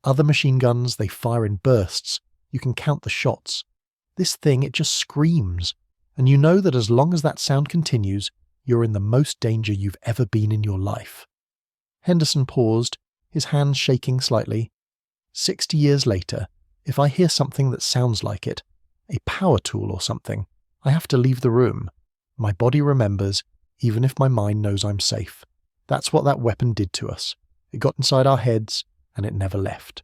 Other machine guns, they fire in bursts. You can count the shots. This thing, it just screams. And you know that as long as that sound continues, you're in the most danger you've ever been in your life." Henderson paused, his hands shaking slightly. 60 years later, if I hear something that sounds like it, a power tool or something, I have to leave the room. My body remembers, even if my mind knows I'm safe. That's what that weapon did to us. It got inside our heads, and it never left.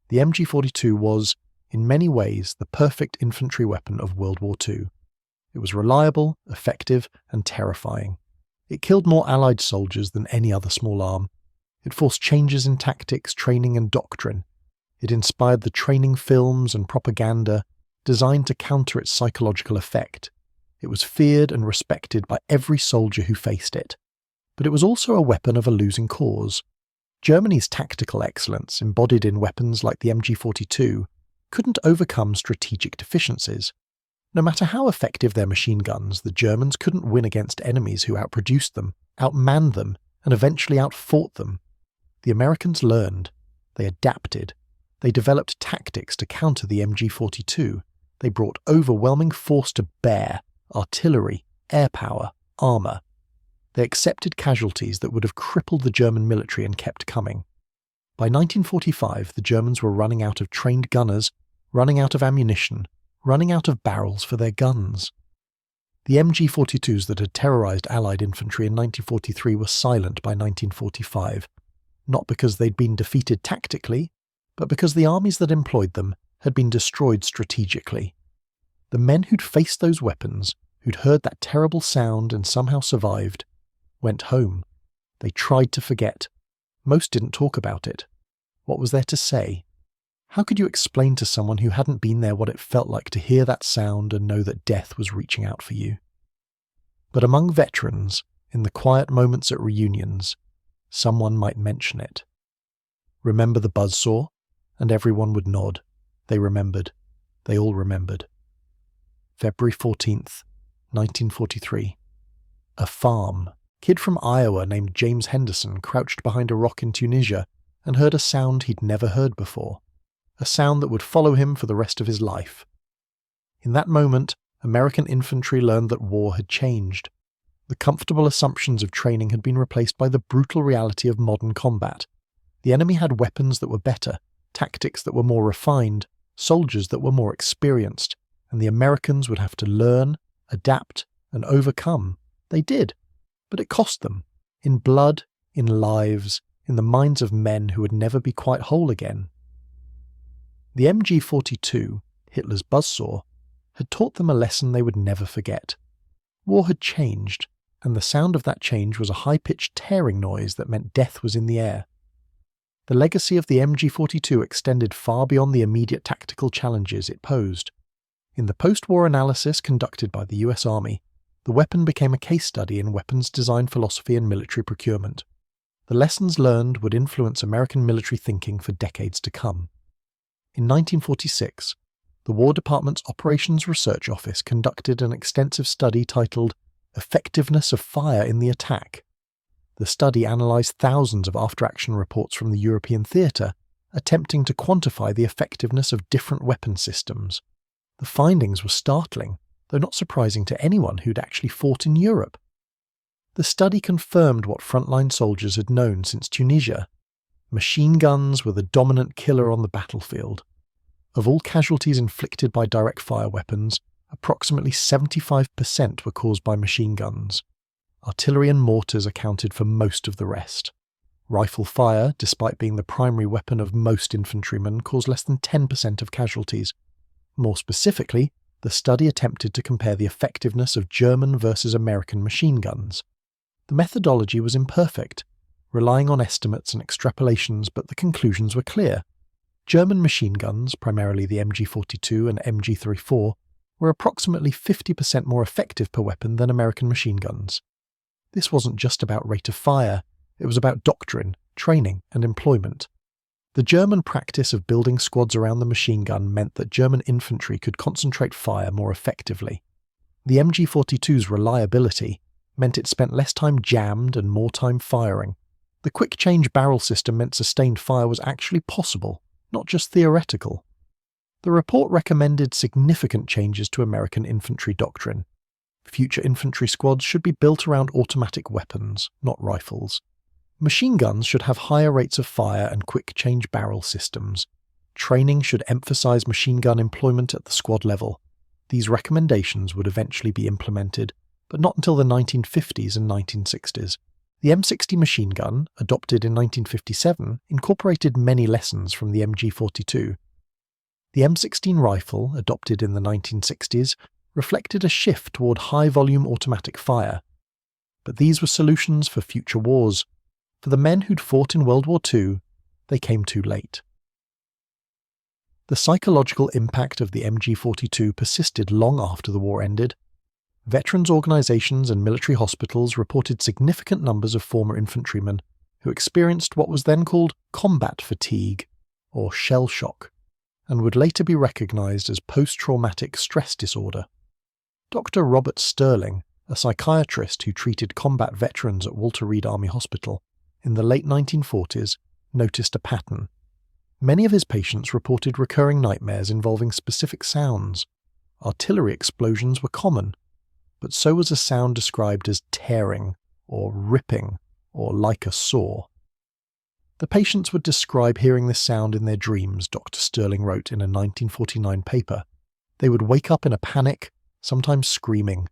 The MG-42 was, in many ways, the perfect infantry weapon of World War II. It was reliable, effective, and terrifying. It killed more Allied soldiers than any other small arm. It forced changes in tactics, training, and doctrine. It inspired the training films and propaganda designed to counter its psychological effect. It was feared and respected by every soldier who faced it. But it was also a weapon of a losing cause. Germany's tactical excellence, embodied in weapons like the MG-42, couldn't overcome strategic deficiencies. No matter how effective their machine guns, the Germans couldn't win against enemies who outproduced them, outmanned them, and eventually outfought them. The Americans learned. They adapted. They developed tactics to counter the MG-42. They brought overwhelming force to bear: artillery, air power, armour. They accepted casualties that would have crippled the German military and kept coming. By 1945, the Germans were running out of trained gunners, running out of ammunition, running out of barrels for their guns. The MG-42s that had terrorised Allied infantry in 1943 were silent by 1945, not because they'd been defeated tactically, but because the armies that employed them had been destroyed strategically. The men who'd faced those weapons, who'd heard that terrible sound and somehow survived, went home. They tried to forget. Most didn't talk about it. What was there to say? How could you explain to someone who hadn't been there what it felt like to hear that sound and know that death was reaching out for you? But among veterans, in the quiet moments at reunions, someone might mention it. "Remember the Buzzsaw?" And everyone would nod. They remembered. They all remembered. February 14th, 1943. A farm. Kid from Iowa named James Henderson crouched behind a rock in Tunisia, and heard a sound he'd never heard before, a sound that would follow him for the rest of his life. In that moment, American infantry learned that war had changed. The comfortable assumptions of training had been replaced by the brutal reality of modern combat. The enemy had weapons that were better, tactics that were more refined, soldiers that were more experienced, and the Americans would have to learn, adapt, and overcome. They did, but it cost them, in blood, in lives, in the minds of men who would never be quite whole again. The MG-42, Hitler's Buzzsaw, had taught them a lesson they would never forget. War had changed, and the sound of that change was a high-pitched tearing noise that meant death was in the air. The legacy of the MG-42 extended far beyond the immediate tactical challenges it posed. In the post-war analysis conducted by the US Army, the weapon became a case study in weapons design philosophy and military procurement. The lessons learned would influence American military thinking for decades to come. In 1946, the War Department's Operations Research Office conducted an extensive study titled Effectiveness of Fire in the Attack. The study analysed thousands of after-action reports from the European theatre, attempting to quantify the effectiveness of different weapon systems. The findings were startling, though not surprising to anyone who'd actually fought in Europe. The study confirmed what frontline soldiers had known since Tunisia. Machine guns were the dominant killer on the battlefield. Of all casualties inflicted by direct fire weapons, approximately 75% were caused by machine guns. Artillery and mortars accounted for most of the rest. Rifle fire, despite being the primary weapon of most infantrymen, caused less than 10% of casualties. More specifically, the study attempted to compare the effectiveness of German versus American machine guns. The methodology was imperfect, relying on estimates and extrapolations, but the conclusions were clear. German machine guns, primarily the MG-42 and MG-34, were approximately 50% more effective per weapon than American machine guns. This wasn't just about rate of fire, it was about doctrine, training, and employment. The German practice of building squads around the machine gun meant that German infantry could concentrate fire more effectively. The MG-42's reliability meant it spent less time jammed and more time firing. The quick-change barrel system meant sustained fire was actually possible, not just theoretical. The report recommended significant changes to American infantry doctrine. Future infantry squads should be built around automatic weapons, not rifles. Machine guns should have higher rates of fire and quick-change barrel systems. Training should emphasize machine gun employment at the squad level. These recommendations would eventually be implemented, but not until the 1950s and 1960s. The M60 machine gun, adopted in 1957, incorporated many lessons from the MG-42. The M16 rifle, adopted in the 1960s, reflected a shift toward high-volume automatic fire. But these were solutions for future wars. For the men who'd fought in World War II, they came too late. The psychological impact of the MG-42 persisted long after the war ended. Veterans organizations and military hospitals reported significant numbers of former infantrymen who experienced what was then called combat fatigue, or shell shock, and would later be recognized as post-traumatic stress disorder. Dr. Robert Sterling, a psychiatrist who treated combat veterans at Walter Reed Army Hospital in the late 1940s, noticed a pattern. Many of his patients reported recurring nightmares involving specific sounds. Artillery explosions were common, but so was a sound described as tearing, or ripping, or like a saw. The patients would describe hearing this sound in their dreams, Dr. Sterling wrote in a 1949 paper. They would wake up in a panic, sometimes screaming.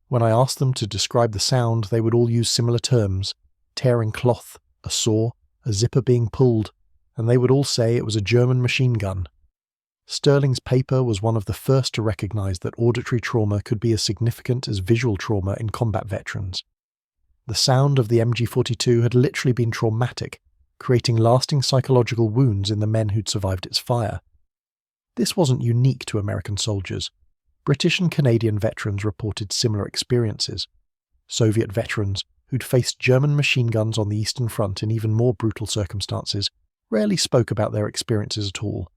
When I asked them to describe the sound, they would all use similar terms: tearing cloth, a saw, a zipper being pulled, and they would all say it was a German machine gun. Sterling's paper was one of the first to recognize that auditory trauma could be as significant as visual trauma in combat veterans. The sound of the MG-42 had literally been traumatic, creating lasting psychological wounds in the men who'd survived its fire. This wasn't unique to American soldiers. British and Canadian veterans reported similar experiences. Soviet veterans, who'd faced German machine guns on the Eastern Front in even more brutal circumstances, rarely spoke about their experiences at all.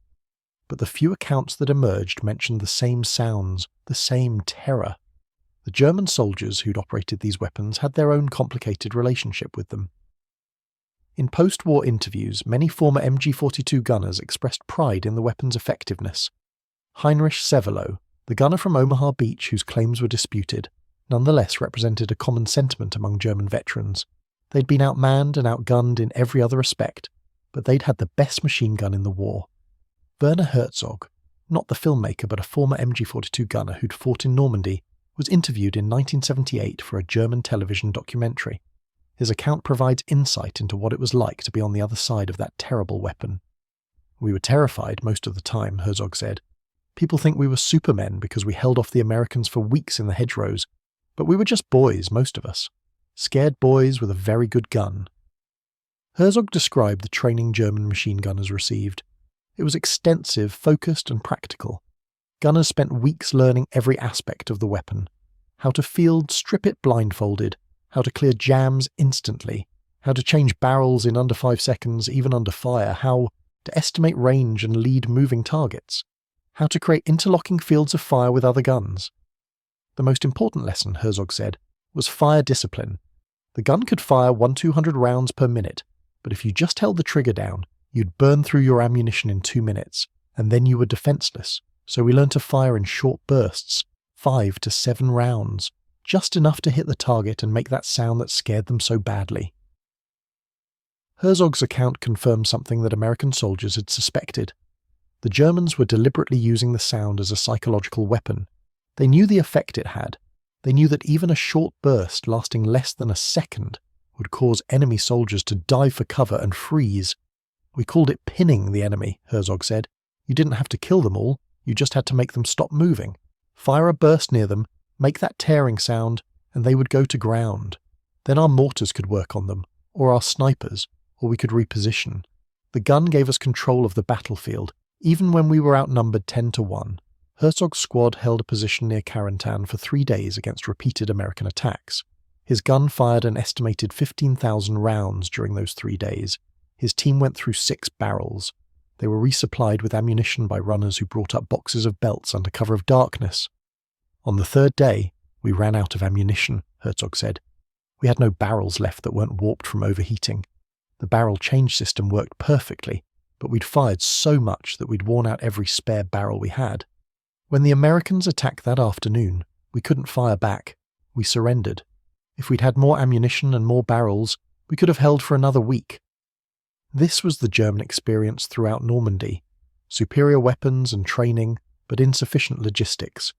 But the few accounts that emerged mentioned the same sounds, the same terror. The German soldiers who'd operated these weapons had their own complicated relationship with them. In post-war interviews, many former MG-42 gunners expressed pride in the weapon's effectiveness. Heinrich Severloh, the gunner from Omaha Beach whose claims were disputed, nonetheless represented a common sentiment among German veterans. They'd been outmanned and outgunned in every other respect, but they'd had the best machine gun in the war. Werner Herzog, not the filmmaker but a former MG-42 gunner who'd fought in Normandy, was interviewed in 1978 for a German television documentary. His account provides insight into what it was like to be on the other side of that terrible weapon. "We were terrified most of the time," Herzog said. "People think we were supermen because we held off the Americans for weeks in the hedgerows, but we were just boys, most of us. Scared boys with a very good gun." Herzog described the training German machine gunners received. It was extensive, focused and practical. Gunners spent weeks learning every aspect of the weapon. How to field strip it blindfolded, how to clear jams instantly, how to change barrels in under 5 seconds, even under fire, how to estimate range and lead moving targets, how to create interlocking fields of fire with other guns. The most important lesson, Herzog said, was fire discipline. The gun could fire 100-200 rounds per minute, but if you just held the trigger down, you'd burn through your ammunition in 2 minutes, and then you were defenseless. So we learned to fire in short bursts, 5 to 7 rounds, just enough to hit the target and make that sound that scared them so badly. Herzog's account confirmed something that American soldiers had suspected. The Germans were deliberately using the sound as a psychological weapon. They knew the effect it had. They knew that even a short burst lasting less than a second would cause enemy soldiers to dive for cover and freeze. "We called it pinning the enemy," Herzog said. "You didn't have to kill them all. You just had to make them stop moving. Fire a burst near them, make that tearing sound, and they would go to ground. Then our mortars could work on them, or our snipers, or we could reposition. The gun gave us control of the battlefield, even when we were outnumbered 10-1. Herzog's squad held a position near Carentan for 3 days against repeated American attacks. His gun fired an estimated 15,000 rounds during those 3 days. His team went through 6 barrels. They were resupplied with ammunition by runners who brought up boxes of belts under cover of darkness. On the 3rd day, we ran out of ammunition, Herzog said. We had no barrels left that weren't warped from overheating. The barrel change system worked perfectly, but we'd fired so much that we'd worn out every spare barrel we had. When the Americans attacked that afternoon, we couldn't fire back. We surrendered. If we'd had more ammunition and more barrels, we could have held for another week. This was the German experience throughout Normandy. Superior weapons and training, but insufficient logistics.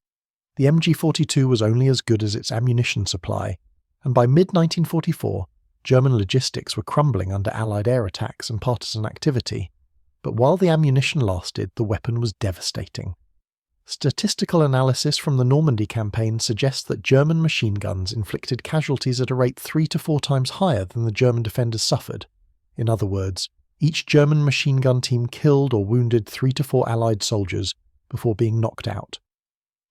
The MG-42 was only as good as its ammunition supply, and by mid-1944, German logistics were crumbling under Allied air attacks and partisan activity. But while the ammunition lasted, the weapon was devastating. Statistical analysis from the Normandy campaign suggests that German machine guns inflicted casualties at a rate 3 to 4 times higher than the German defenders suffered. In other words, each German machine gun team killed or wounded 3 to 4 Allied soldiers before being knocked out.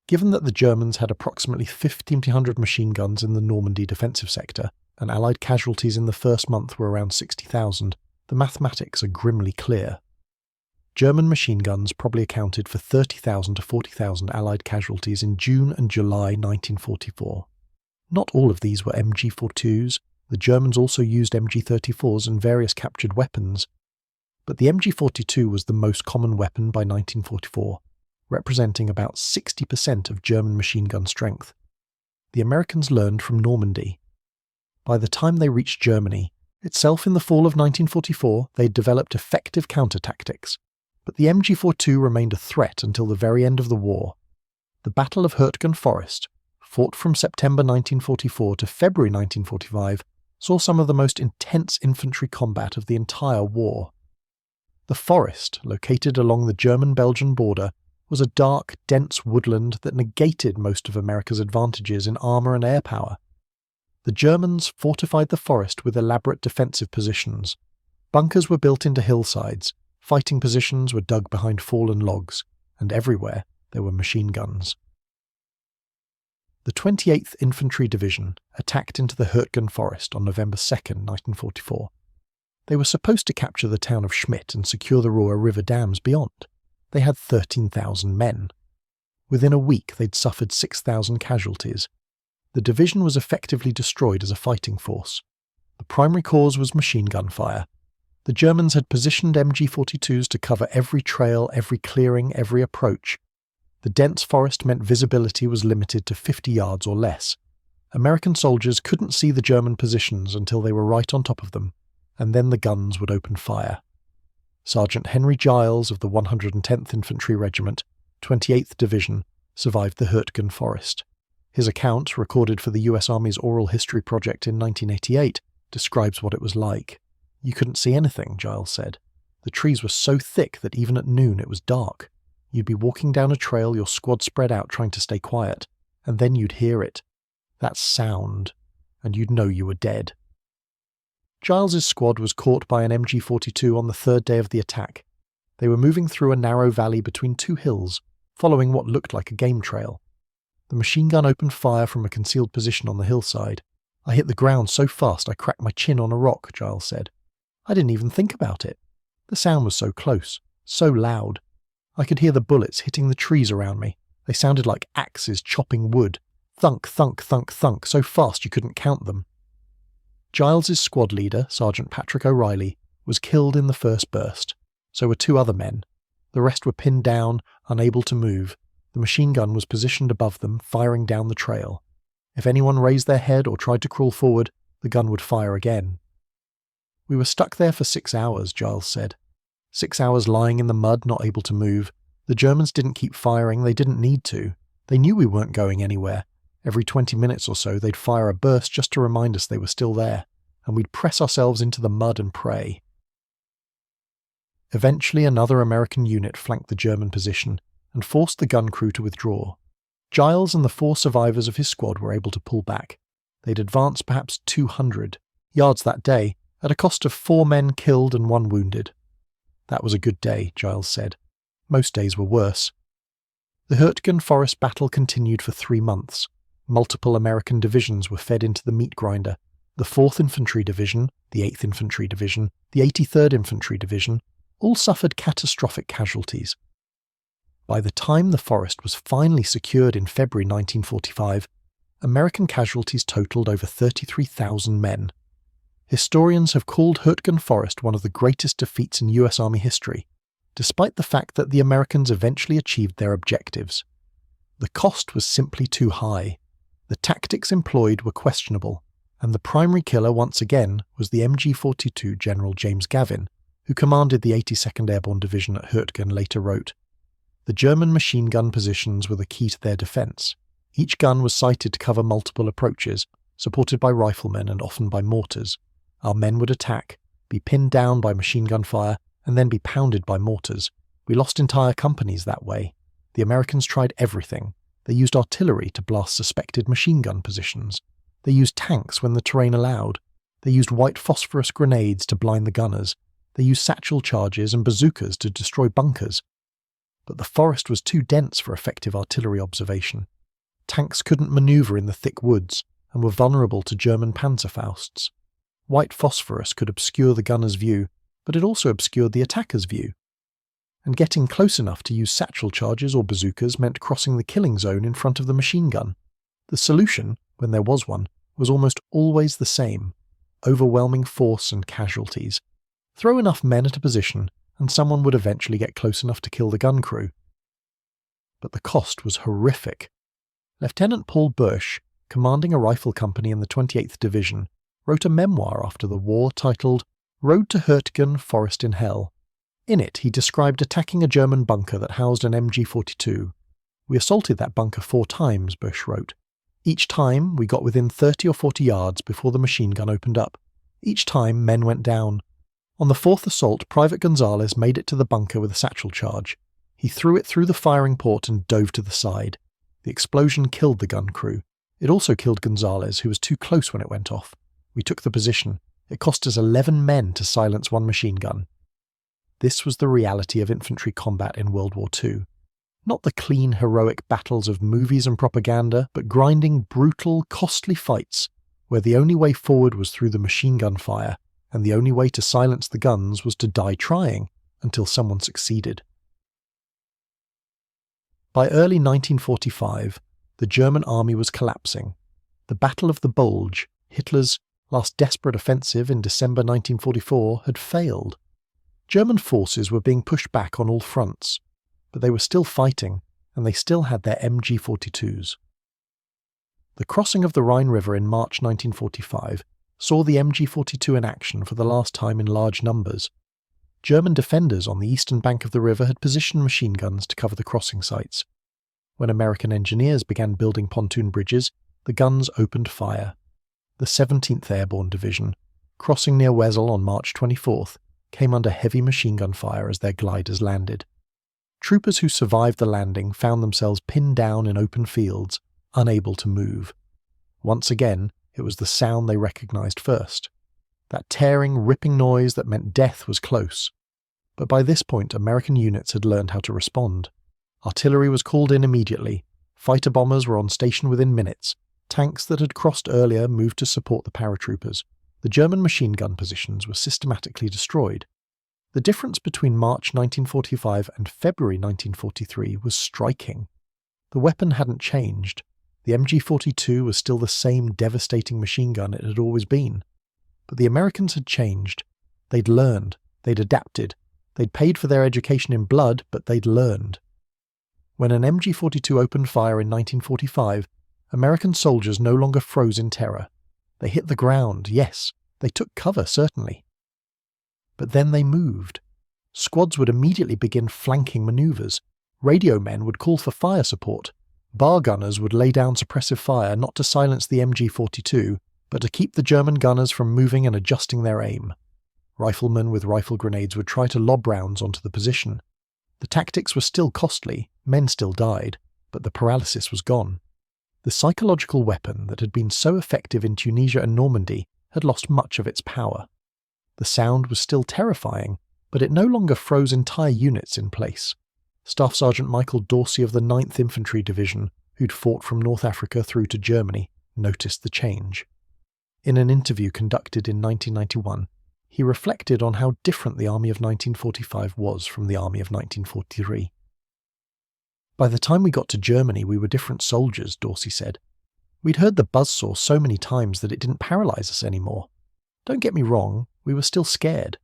Given that the Germans had approximately 1,500 machine guns in the Normandy defensive sector, and Allied casualties in the first month were around 60,000, the mathematics are grimly clear. German machine guns probably accounted for 30,000 to 40,000 Allied casualties in June and July 1944. Not all of these were MG-42s. The Germans also used MG-34s and various captured weapons. But the MG-42 was the most common weapon by 1944, representing about 60% of German machine gun strength. The Americans learned from Normandy. By the time they reached Germany, itself in the fall of 1944, they'd developed effective counter-tactics. But the MG-42 remained a threat until the very end of the war. The Battle of Hurtgen Forest, fought from September 1944 to February 1945, saw some of the most intense infantry combat of the entire war. The forest, located along the German-Belgian border, was a dark, dense woodland that negated most of America's advantages in armour and air power. The Germans fortified the forest with elaborate defensive positions. Bunkers were built into hillsides, fighting positions were dug behind fallen logs, and everywhere there were machine guns. The 28th Infantry Division attacked into the Hurtgen Forest on November 2, 1944. They were supposed to capture the town of Schmidt and secure the Ruhr River dams beyond. They had 13,000 men. Within a week they'd suffered 6,000 casualties. The division was effectively destroyed as a fighting force. The primary cause was machine gun fire, The Germans had positioned MG-42s to cover every trail, every clearing, every approach. The dense forest meant visibility was limited to 50 yards or less. American soldiers couldn't see the German positions until they were right on top of them, and then the guns would open fire. Sergeant Henry Giles of the 110th Infantry Regiment, 28th Division, survived the Hurtgen Forest. His account, recorded for the US Army's Oral History Project in 1988, describes what it was like. "You couldn't see anything," Giles said. "The trees were so thick that even at noon it was dark. You'd be walking down a trail, your squad spread out trying to stay quiet, and then you'd hear it. That sound, and you'd know you were dead." Giles's squad was caught by an MG-42 on the third day of the attack. They were moving through a narrow valley between two hills, following what looked like a game trail. The machine gun opened fire from a concealed position on the hillside. "I hit the ground so fast I cracked my chin on a rock," Giles said. "I didn't even think about it. The sound was so close, so loud. I could hear the bullets hitting the trees around me. They sounded like axes chopping wood. Thunk, thunk, thunk, thunk, so fast you couldn't count them." Giles's squad leader, Sergeant Patrick O'Reilly, was killed in the first burst. So were two other men. The rest were pinned down, unable to move. The machine gun was positioned above them, firing down the trail. If anyone raised their head or tried to crawl forward, the gun would fire again. "We were stuck there for 6 hours, Giles said. 6 hours lying in the mud, not able to move. The Germans didn't keep firing, they didn't need to. They knew we weren't going anywhere. Every 20 minutes or so, they'd fire a burst just to remind us they were still there, and we'd press ourselves into the mud and pray." Eventually, another American unit flanked the German position and forced the gun crew to withdraw. Giles and the 4 survivors of his squad were able to pull back. They'd advanced perhaps 200 yards that day, at a cost of 4 men killed and 1 wounded. "That was a good day," Giles said. "Most days were worse." The Hurtgen Forest battle continued for 3 months. Multiple American divisions were fed into the meat grinder. The 4th Infantry Division, the 8th Infantry Division, the 83rd Infantry Division, all suffered catastrophic casualties. By the time the forest was finally secured in February 1945, American casualties totaled over 33,000 men. Historians have called Hurtgen Forest one of the greatest defeats in US Army history, despite the fact that the Americans eventually achieved their objectives. The cost was simply too high. The tactics employed were questionable, and the primary killer once again was the MG-42 General James Gavin, who commanded the 82nd Airborne Division at Hurtgen, later wrote, "The German machine gun positions were the key to their defence. Each gun was sighted to cover multiple approaches, supported by riflemen and often by mortars. Our men would attack, be pinned down by machine gun fire, and then be pounded by mortars. We lost entire companies that way. The Americans tried everything. They used artillery to blast suspected machine gun positions. They used tanks when the terrain allowed. They used white phosphorus grenades to blind the gunners. They used satchel charges and bazookas to destroy bunkers. But the forest was too dense for effective artillery observation. Tanks couldn't maneuver in the thick woods and were vulnerable to German Panzerfausts. White phosphorus could obscure the gunner's view, but it also obscured the attacker's view. And getting close enough to use satchel charges or bazookas meant crossing the killing zone in front of the machine gun. The solution, when there was one, was almost always the same: overwhelming force and casualties. Throw enough men at a position, and someone would eventually get close enough to kill the gun crew. But the cost was horrific. Lieutenant Paul Bush, commanding a rifle company in the 28th Division, wrote a memoir after the war titled Road to Hurtgen, Forest in Hell. In it, he described attacking a German bunker that housed an MG-42. "We assaulted that bunker 4 times, Bush wrote. Each time, we got within 30 or 40 yards before the machine gun opened up. Each time, men went down. On the 4th assault, Private Gonzalez made it to the bunker with a satchel charge. He threw it through the firing port and dove to the side. The explosion killed the gun crew. It also killed Gonzalez, who was too close when it went off. We took the position. It cost us 11 men to silence 1 machine gun." This was the reality of infantry combat in World War II. Not the clean, heroic battles of movies and propaganda, but grinding, brutal, costly fights, where the only way forward was through the machine gun fire, and the only way to silence the guns was to die trying, until someone succeeded. By early 1945, the German army was collapsing. The Battle of the Bulge, Hitler's last desperate offensive in December 1944 had failed. German forces were being pushed back on all fronts, but they were still fighting, and they still had their MG-42s. The crossing of the Rhine River in March 1945 saw the MG-42 in action for the last time in large numbers. German defenders on the eastern bank of the river had positioned machine guns to cover the crossing sites. When American engineers began building pontoon bridges, the guns opened fire. The 17th Airborne Division, crossing near Wesel on March 24th, came under heavy machine gun fire as their gliders landed. Troopers who survived the landing found themselves pinned down in open fields, unable to move. Once again, it was the sound they recognized first. That tearing, ripping noise that meant death was close. But by this point, American units had learned how to respond. Artillery was called in immediately. Fighter bombers were on station within minutes. Tanks that had crossed earlier moved to support the paratroopers. The German machine gun positions were systematically destroyed. The difference between March 1945 and February 1943 was striking. The weapon hadn't changed. The MG-42 was still the same devastating machine gun it had always been. But the Americans had changed. They'd learned. They'd adapted. They'd paid for their education in blood, but they'd learned. When an MG-42 opened fire in 1945, American soldiers no longer froze in terror. They hit the ground, yes. They took cover, certainly. But then they moved. Squads would immediately begin flanking maneuvers. Radio men would call for fire support. Bar gunners would lay down suppressive fire not to silence the MG-42, but to keep the German gunners from moving and adjusting their aim. Riflemen with rifle grenades would try to lob rounds onto the position. The tactics were still costly, men still died, but the paralysis was gone. The psychological weapon that had been so effective in Tunisia and Normandy had lost much of its power. The sound was still terrifying, but it no longer froze entire units in place. Staff Sergeant Michael Dorsey of the 9th Infantry Division, who'd fought from North Africa through to Germany, noticed the change. In an interview conducted in 1991, he reflected on how different the Army of 1945 was from the Army of 1943. By the time we got to Germany, we were different soldiers, Dorsey said. We'd heard the buzzsaw so many times that it didn't paralyze us anymore. Don't get me wrong, we were still scared.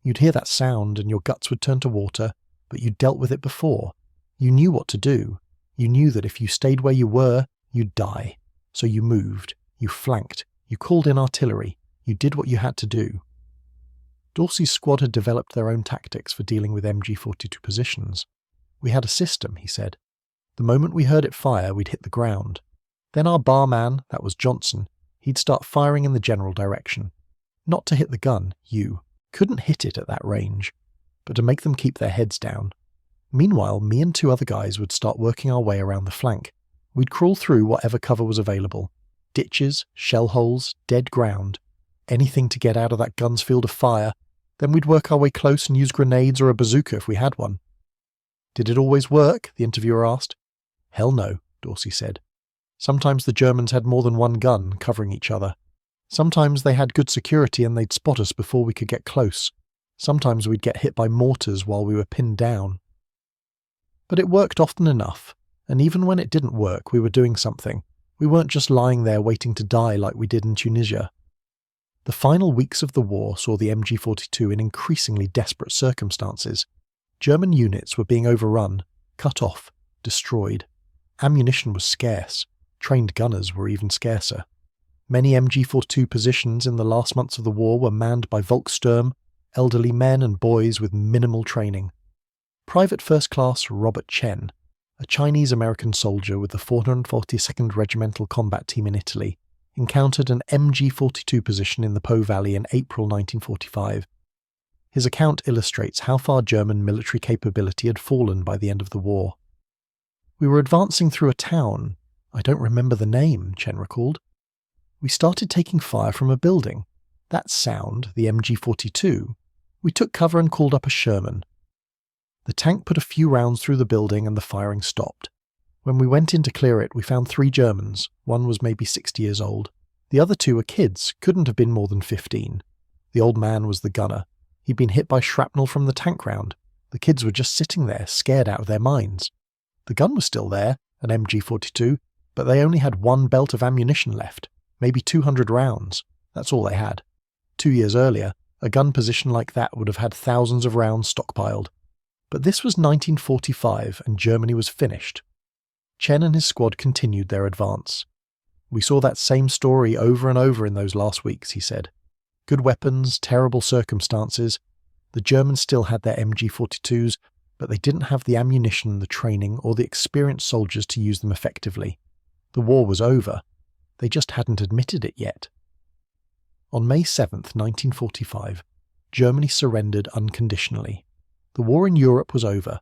You'd hear that sound and your guts would turn to water, but you'd dealt with it before. You knew what to do. You knew that if you stayed where you were, you'd die. So you moved, you flanked, you called in artillery, you did what you had to do. Dorsey's squad had developed their own tactics for dealing with MG-42 positions. We had a system, he said. The moment we heard it fire, we'd hit the ground. Then our barman, that was Johnson, he'd start firing in the general direction. Not to hit the gun, you couldn't hit it at that range, but to make them keep their heads down. Meanwhile, me and two other guys would start working our way around the flank. We'd crawl through whatever cover was available. Ditches, shell holes, dead ground. Anything to get out of that gun's field of fire. Then we'd work our way close and use grenades or a bazooka if we had one. Did it always work? The interviewer asked. Hell no, Dorsey said. Sometimes the Germans had more than one gun covering each other. Sometimes they had good security and they'd spot us before we could get close. Sometimes we'd get hit by mortars while we were pinned down. But it worked often enough, and even when it didn't work, we were doing something. We weren't just lying there waiting to die like we did in Tunisia. The final weeks of the war saw the MG-42 in increasingly desperate circumstances. German units were being overrun, cut off, destroyed. Ammunition was scarce. Trained gunners were even scarcer. Many MG-42 positions in the last months of the war were manned by Volkssturm, elderly men and boys with minimal training. Private First Class Robert Chen, a Chinese-American soldier with the 442nd Regimental Combat Team in Italy, encountered an MG-42 position in the Po Valley in April 1945. His account illustrates how far German military capability had fallen by the end of the war. We were advancing through a town. I don't remember the name, Chen recalled. We started taking fire from a building. That sound, the MG-42. We took cover and called up a Sherman. The tank put a few rounds through the building and the firing stopped. When we went in to clear it, we found 3 Germans. One was maybe 60 years old. The other 2 were kids, couldn't have been more than 15. The old man was the gunner. He'd been hit by shrapnel from the tank round. The kids were just sitting there, scared out of their minds. The gun was still there, an MG-42, but they only had 1 belt of ammunition left, maybe 200 rounds. That's all they had. 2 years earlier, a gun position like that would have had thousands of rounds stockpiled. But this was 1945 and Germany was finished. Chen and his squad continued their advance. "We saw that same story over and over in those last weeks," he said. "Good weapons, terrible circumstances. The Germans still had their MG-42s, but they didn't have the ammunition, the training, or the experienced soldiers to use them effectively. The war was over. They just hadn't admitted it yet." On May 7, 1945, Germany surrendered unconditionally. The war in Europe was over.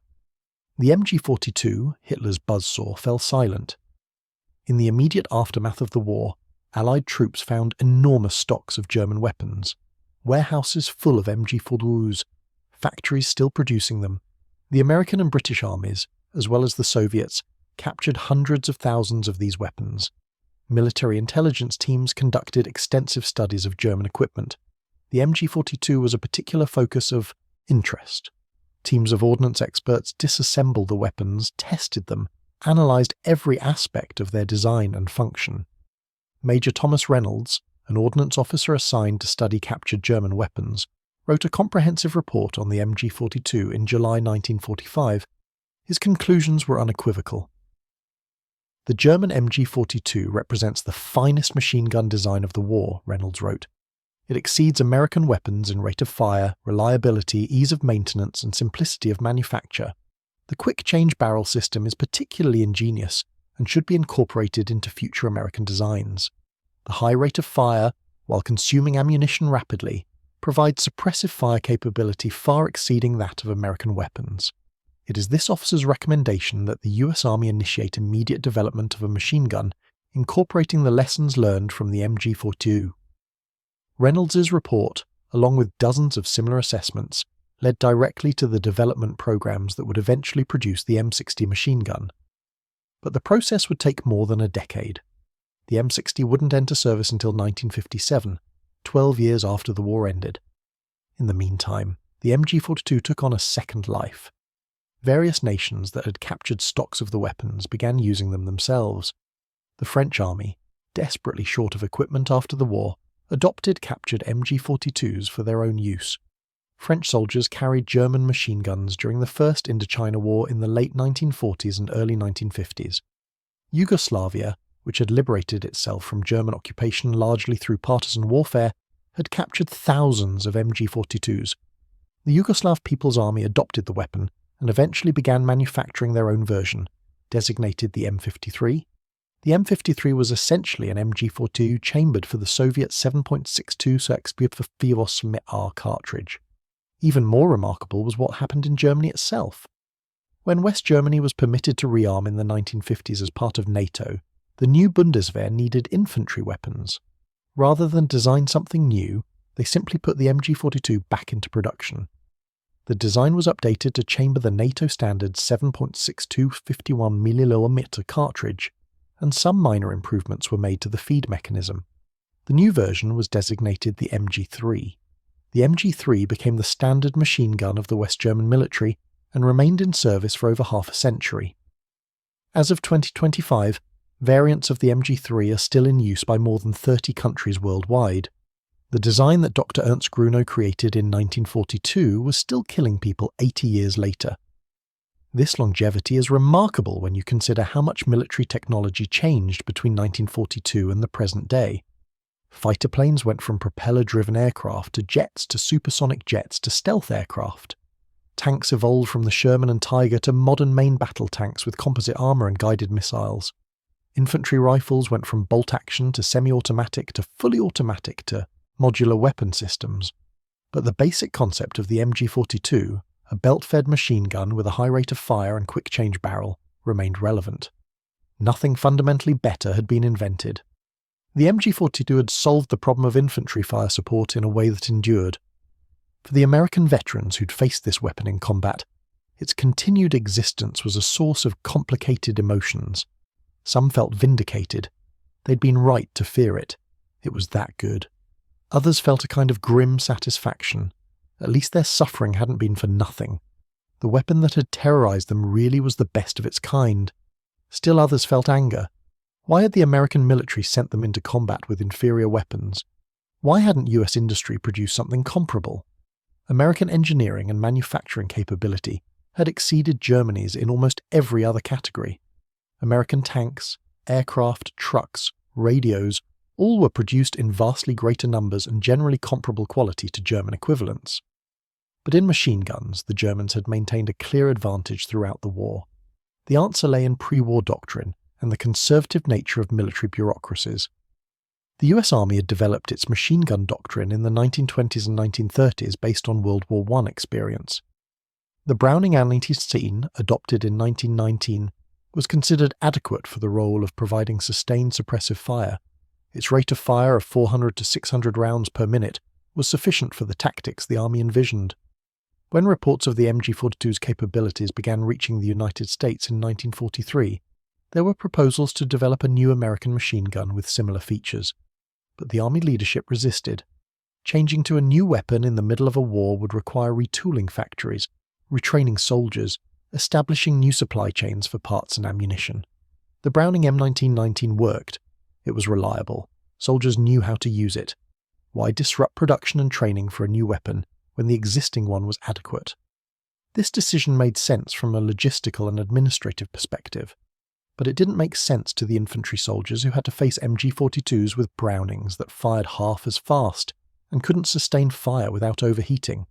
The MG-42, Hitler's Buzzsaw, fell silent. In the immediate aftermath of the war, Allied troops found enormous stocks of German weapons, warehouses full of MG-42s, factories still producing them. The American and British armies, as well as the Soviets, captured hundreds of thousands of these weapons. Military intelligence teams conducted extensive studies of German equipment. The MG-42 was a particular focus of interest. Teams of ordnance experts disassembled the weapons, tested them, analysed every aspect of their design and function. Major Thomas Reynolds, an ordnance officer assigned to study captured German weapons, wrote a comprehensive report on the MG-42 in July 1945. His conclusions were unequivocal. "The German MG-42 represents the finest machine gun design of the war," Reynolds wrote. "It exceeds American weapons in rate of fire, reliability, ease of maintenance, and simplicity of manufacture. The quick-change barrel system is particularly ingenious and should be incorporated into future American designs. The high rate of fire, while consuming ammunition rapidly, provides suppressive fire capability far exceeding that of American weapons. It is this officer's recommendation that the US Army initiate immediate development of a machine gun, incorporating the lessons learned from the MG-42. Reynolds's report, along with dozens of similar assessments, led directly to the development programs that would eventually produce the M60 machine gun. But the process would take more than a decade. The M60 wouldn't enter service until 1957, 12 years after the war ended. In the meantime, the MG-42 took on a second life. Various nations that had captured stocks of the weapons began using them themselves. The French army, desperately short of equipment after the war, adopted captured MG-42s for their own use. French soldiers carried German machine guns during the First Indochina War in the late 1940s and early 1950s. Yugoslavia, which had liberated itself from German occupation largely through partisan warfare, had captured thousands of MG-42s. The Yugoslav People's Army adopted the weapon and eventually began manufacturing their own version, designated the M53. The M53 was essentially an MG-42 chambered for the Soviet 7.62 Sexpufivos cartridge. Even more remarkable was what happened in Germany itself. When West Germany was permitted to rearm in the 1950s as part of NATO, the new Bundeswehr needed infantry weapons. Rather than design something new, they simply put the MG-42 back into production. The design was updated to chamber the NATO standard 7.62 51mm cartridge, and some minor improvements were made to the feed mechanism. The new version was designated the MG3. The MG3 became the standard machine gun of the West German military and remained in service for over half a century. As of 2025, variants of the MG3 are still in use by more than 30 countries worldwide. The design that Dr. Ernst Grunow created in 1942 was still killing people 80 years later. This longevity is remarkable when you consider how much military technology changed between 1942 and the present day. Fighter planes went from propeller-driven aircraft to jets to supersonic jets to stealth aircraft. Tanks evolved from the Sherman and Tiger to modern main battle tanks with composite armour and guided missiles. Infantry rifles went from bolt-action to semi-automatic to fully automatic to modular weapon systems. But the basic concept of the MG-42, a belt-fed machine gun with a high rate of fire and quick-change barrel, remained relevant. Nothing fundamentally better had been invented. The MG-42 had solved the problem of infantry fire support in a way that endured. For the American veterans who'd faced this weapon in combat, its continued existence was a source of complicated emotions. Some felt vindicated. They'd been right to fear it. It was that good. Others felt a kind of grim satisfaction. At least their suffering hadn't been for nothing. The weapon that had terrorized them really was the best of its kind. Still others felt anger. Why had the American military sent them into combat with inferior weapons? Why hadn't US industry produced something comparable? American engineering and manufacturing capability had exceeded Germany's in almost every other category. American tanks, aircraft, trucks, radios, all were produced in vastly greater numbers and generally comparable quality to German equivalents. But in machine guns, the Germans had maintained a clear advantage throughout the war. The answer lay in pre-war doctrine and the conservative nature of military bureaucracies. The US Army had developed its machine gun doctrine in the 1920s and 1930s based on World War I experience. The Browning anti-16, adopted in 1919, was considered adequate for the role of providing sustained suppressive fire. Its rate of fire of 400 to 600 rounds per minute was sufficient for the tactics the Army envisioned. When reports of the MG-42's capabilities began reaching the United States in 1943, there were proposals to develop a new American machine gun with similar features. But the Army leadership resisted. Changing to a new weapon in the middle of a war would require retooling factories, retraining soldiers, establishing new supply chains for parts and ammunition. The Browning M1919 worked. It was reliable. Soldiers knew how to use it. Why disrupt production and training for a new weapon when the existing one was adequate? This decision made sense from a logistical and administrative perspective, but it didn't make sense to the infantry soldiers who had to face MG-42s with Brownings that fired half as fast and couldn't sustain fire without overheating.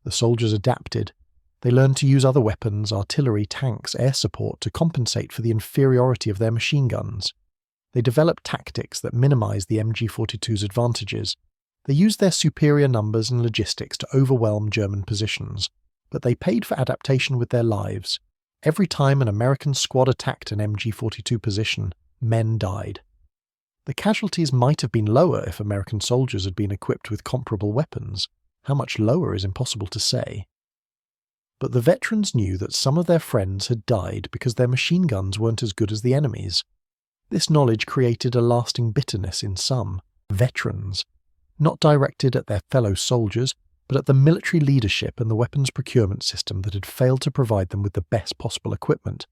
The soldiers adapted. They learned to use other weapons, artillery, tanks, air support to compensate for the inferiority of their machine guns. They developed tactics that minimized the MG-42's advantages. They used their superior numbers and logistics to overwhelm German positions, but they paid for adaptation with their lives. Every time an American squad attacked an MG-42 position, men died. The casualties might have been lower if American soldiers had been equipped with comparable weapons. How much lower is impossible to say. But the veterans knew that some of their friends had died because their machine guns weren't as good as the enemy's. This knowledge created a lasting bitterness in some veterans, not directed at their fellow soldiers, but at the military leadership and the weapons procurement system that had failed to provide them with the best possible equipment.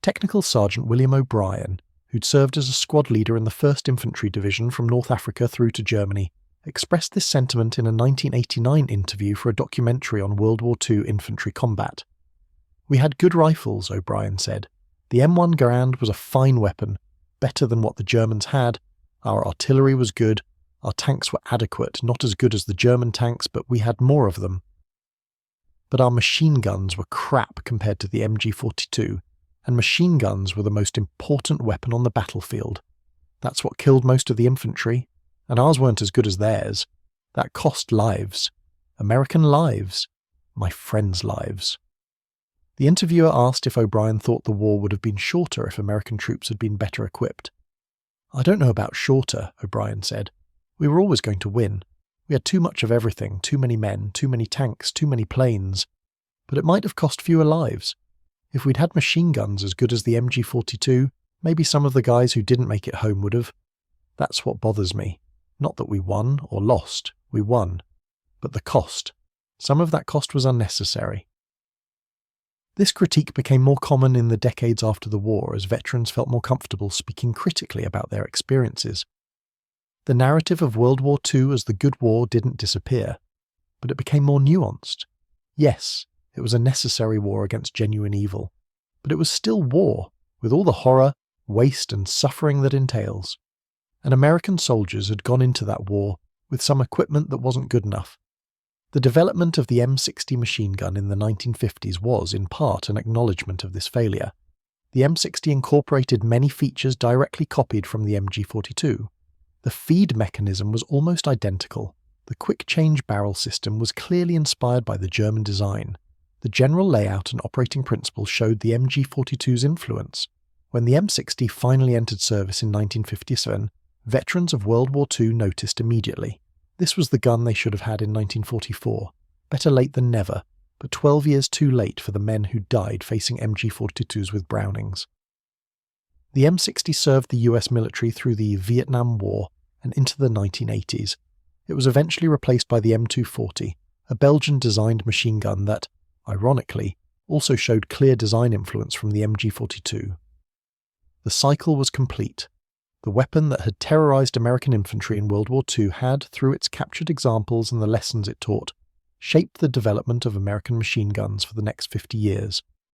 Technical Sergeant William O'Brien, who'd served as a squad leader in the 1st Infantry Division from North Africa through to Germany, expressed this sentiment in a 1989 interview for a documentary on World War II infantry combat. "We had good rifles," O'Brien said. "The M1 Garand was a fine weapon, better than what the Germans had. Our artillery was good. Our tanks were adequate, not as good as the German tanks, but we had more of them. But our machine guns were crap compared to the MG-42, and machine guns were the most important weapon on the battlefield. That's what killed most of the infantry, and ours weren't as good as theirs. That cost lives. American lives. My friends' lives." The interviewer asked if O'Brien thought the war would have been shorter if American troops had been better equipped. "I don't know about shorter," O'Brien said. "We were always going to win. We had too much of everything, too many men, too many tanks, too many planes. But it might have cost fewer lives. If we'd had machine guns as good as the MG-42, maybe some of the guys who didn't make it home would have. That's what bothers me. Not that we won or lost, we won. But the cost. Some of that cost was unnecessary." This critique became more common in the decades after the war as veterans felt more comfortable speaking critically about their experiences. The narrative of World War II as the good war didn't disappear, but it became more nuanced. Yes, it was a necessary war against genuine evil, but it was still war, with all the horror, waste and suffering that entails. And American soldiers had gone into that war with some equipment that wasn't good enough. The development of the M60 machine gun in the 1950s was, in part, an acknowledgement of this failure. The M60 incorporated many features directly copied from the MG-42. The feed mechanism was almost identical. The quick-change barrel system was clearly inspired by the German design. The general layout and operating principles showed the MG-42's influence. When the M60 finally entered service in 1957, veterans of World War II noticed immediately. This was the gun they should have had in 1944. Better late than never, but 12 years too late for the men who died facing MG-42s with Brownings. The M60 served the US military through the Vietnam War and into the 1980s. It was eventually replaced by the M240, a Belgian-designed machine gun that, ironically, also showed clear design influence from the MG-42. The cycle was complete. The weapon that had terrorized American infantry in World War II had, through its captured examples and the lessons it taught, shaped the development of American machine guns for the next 50 years.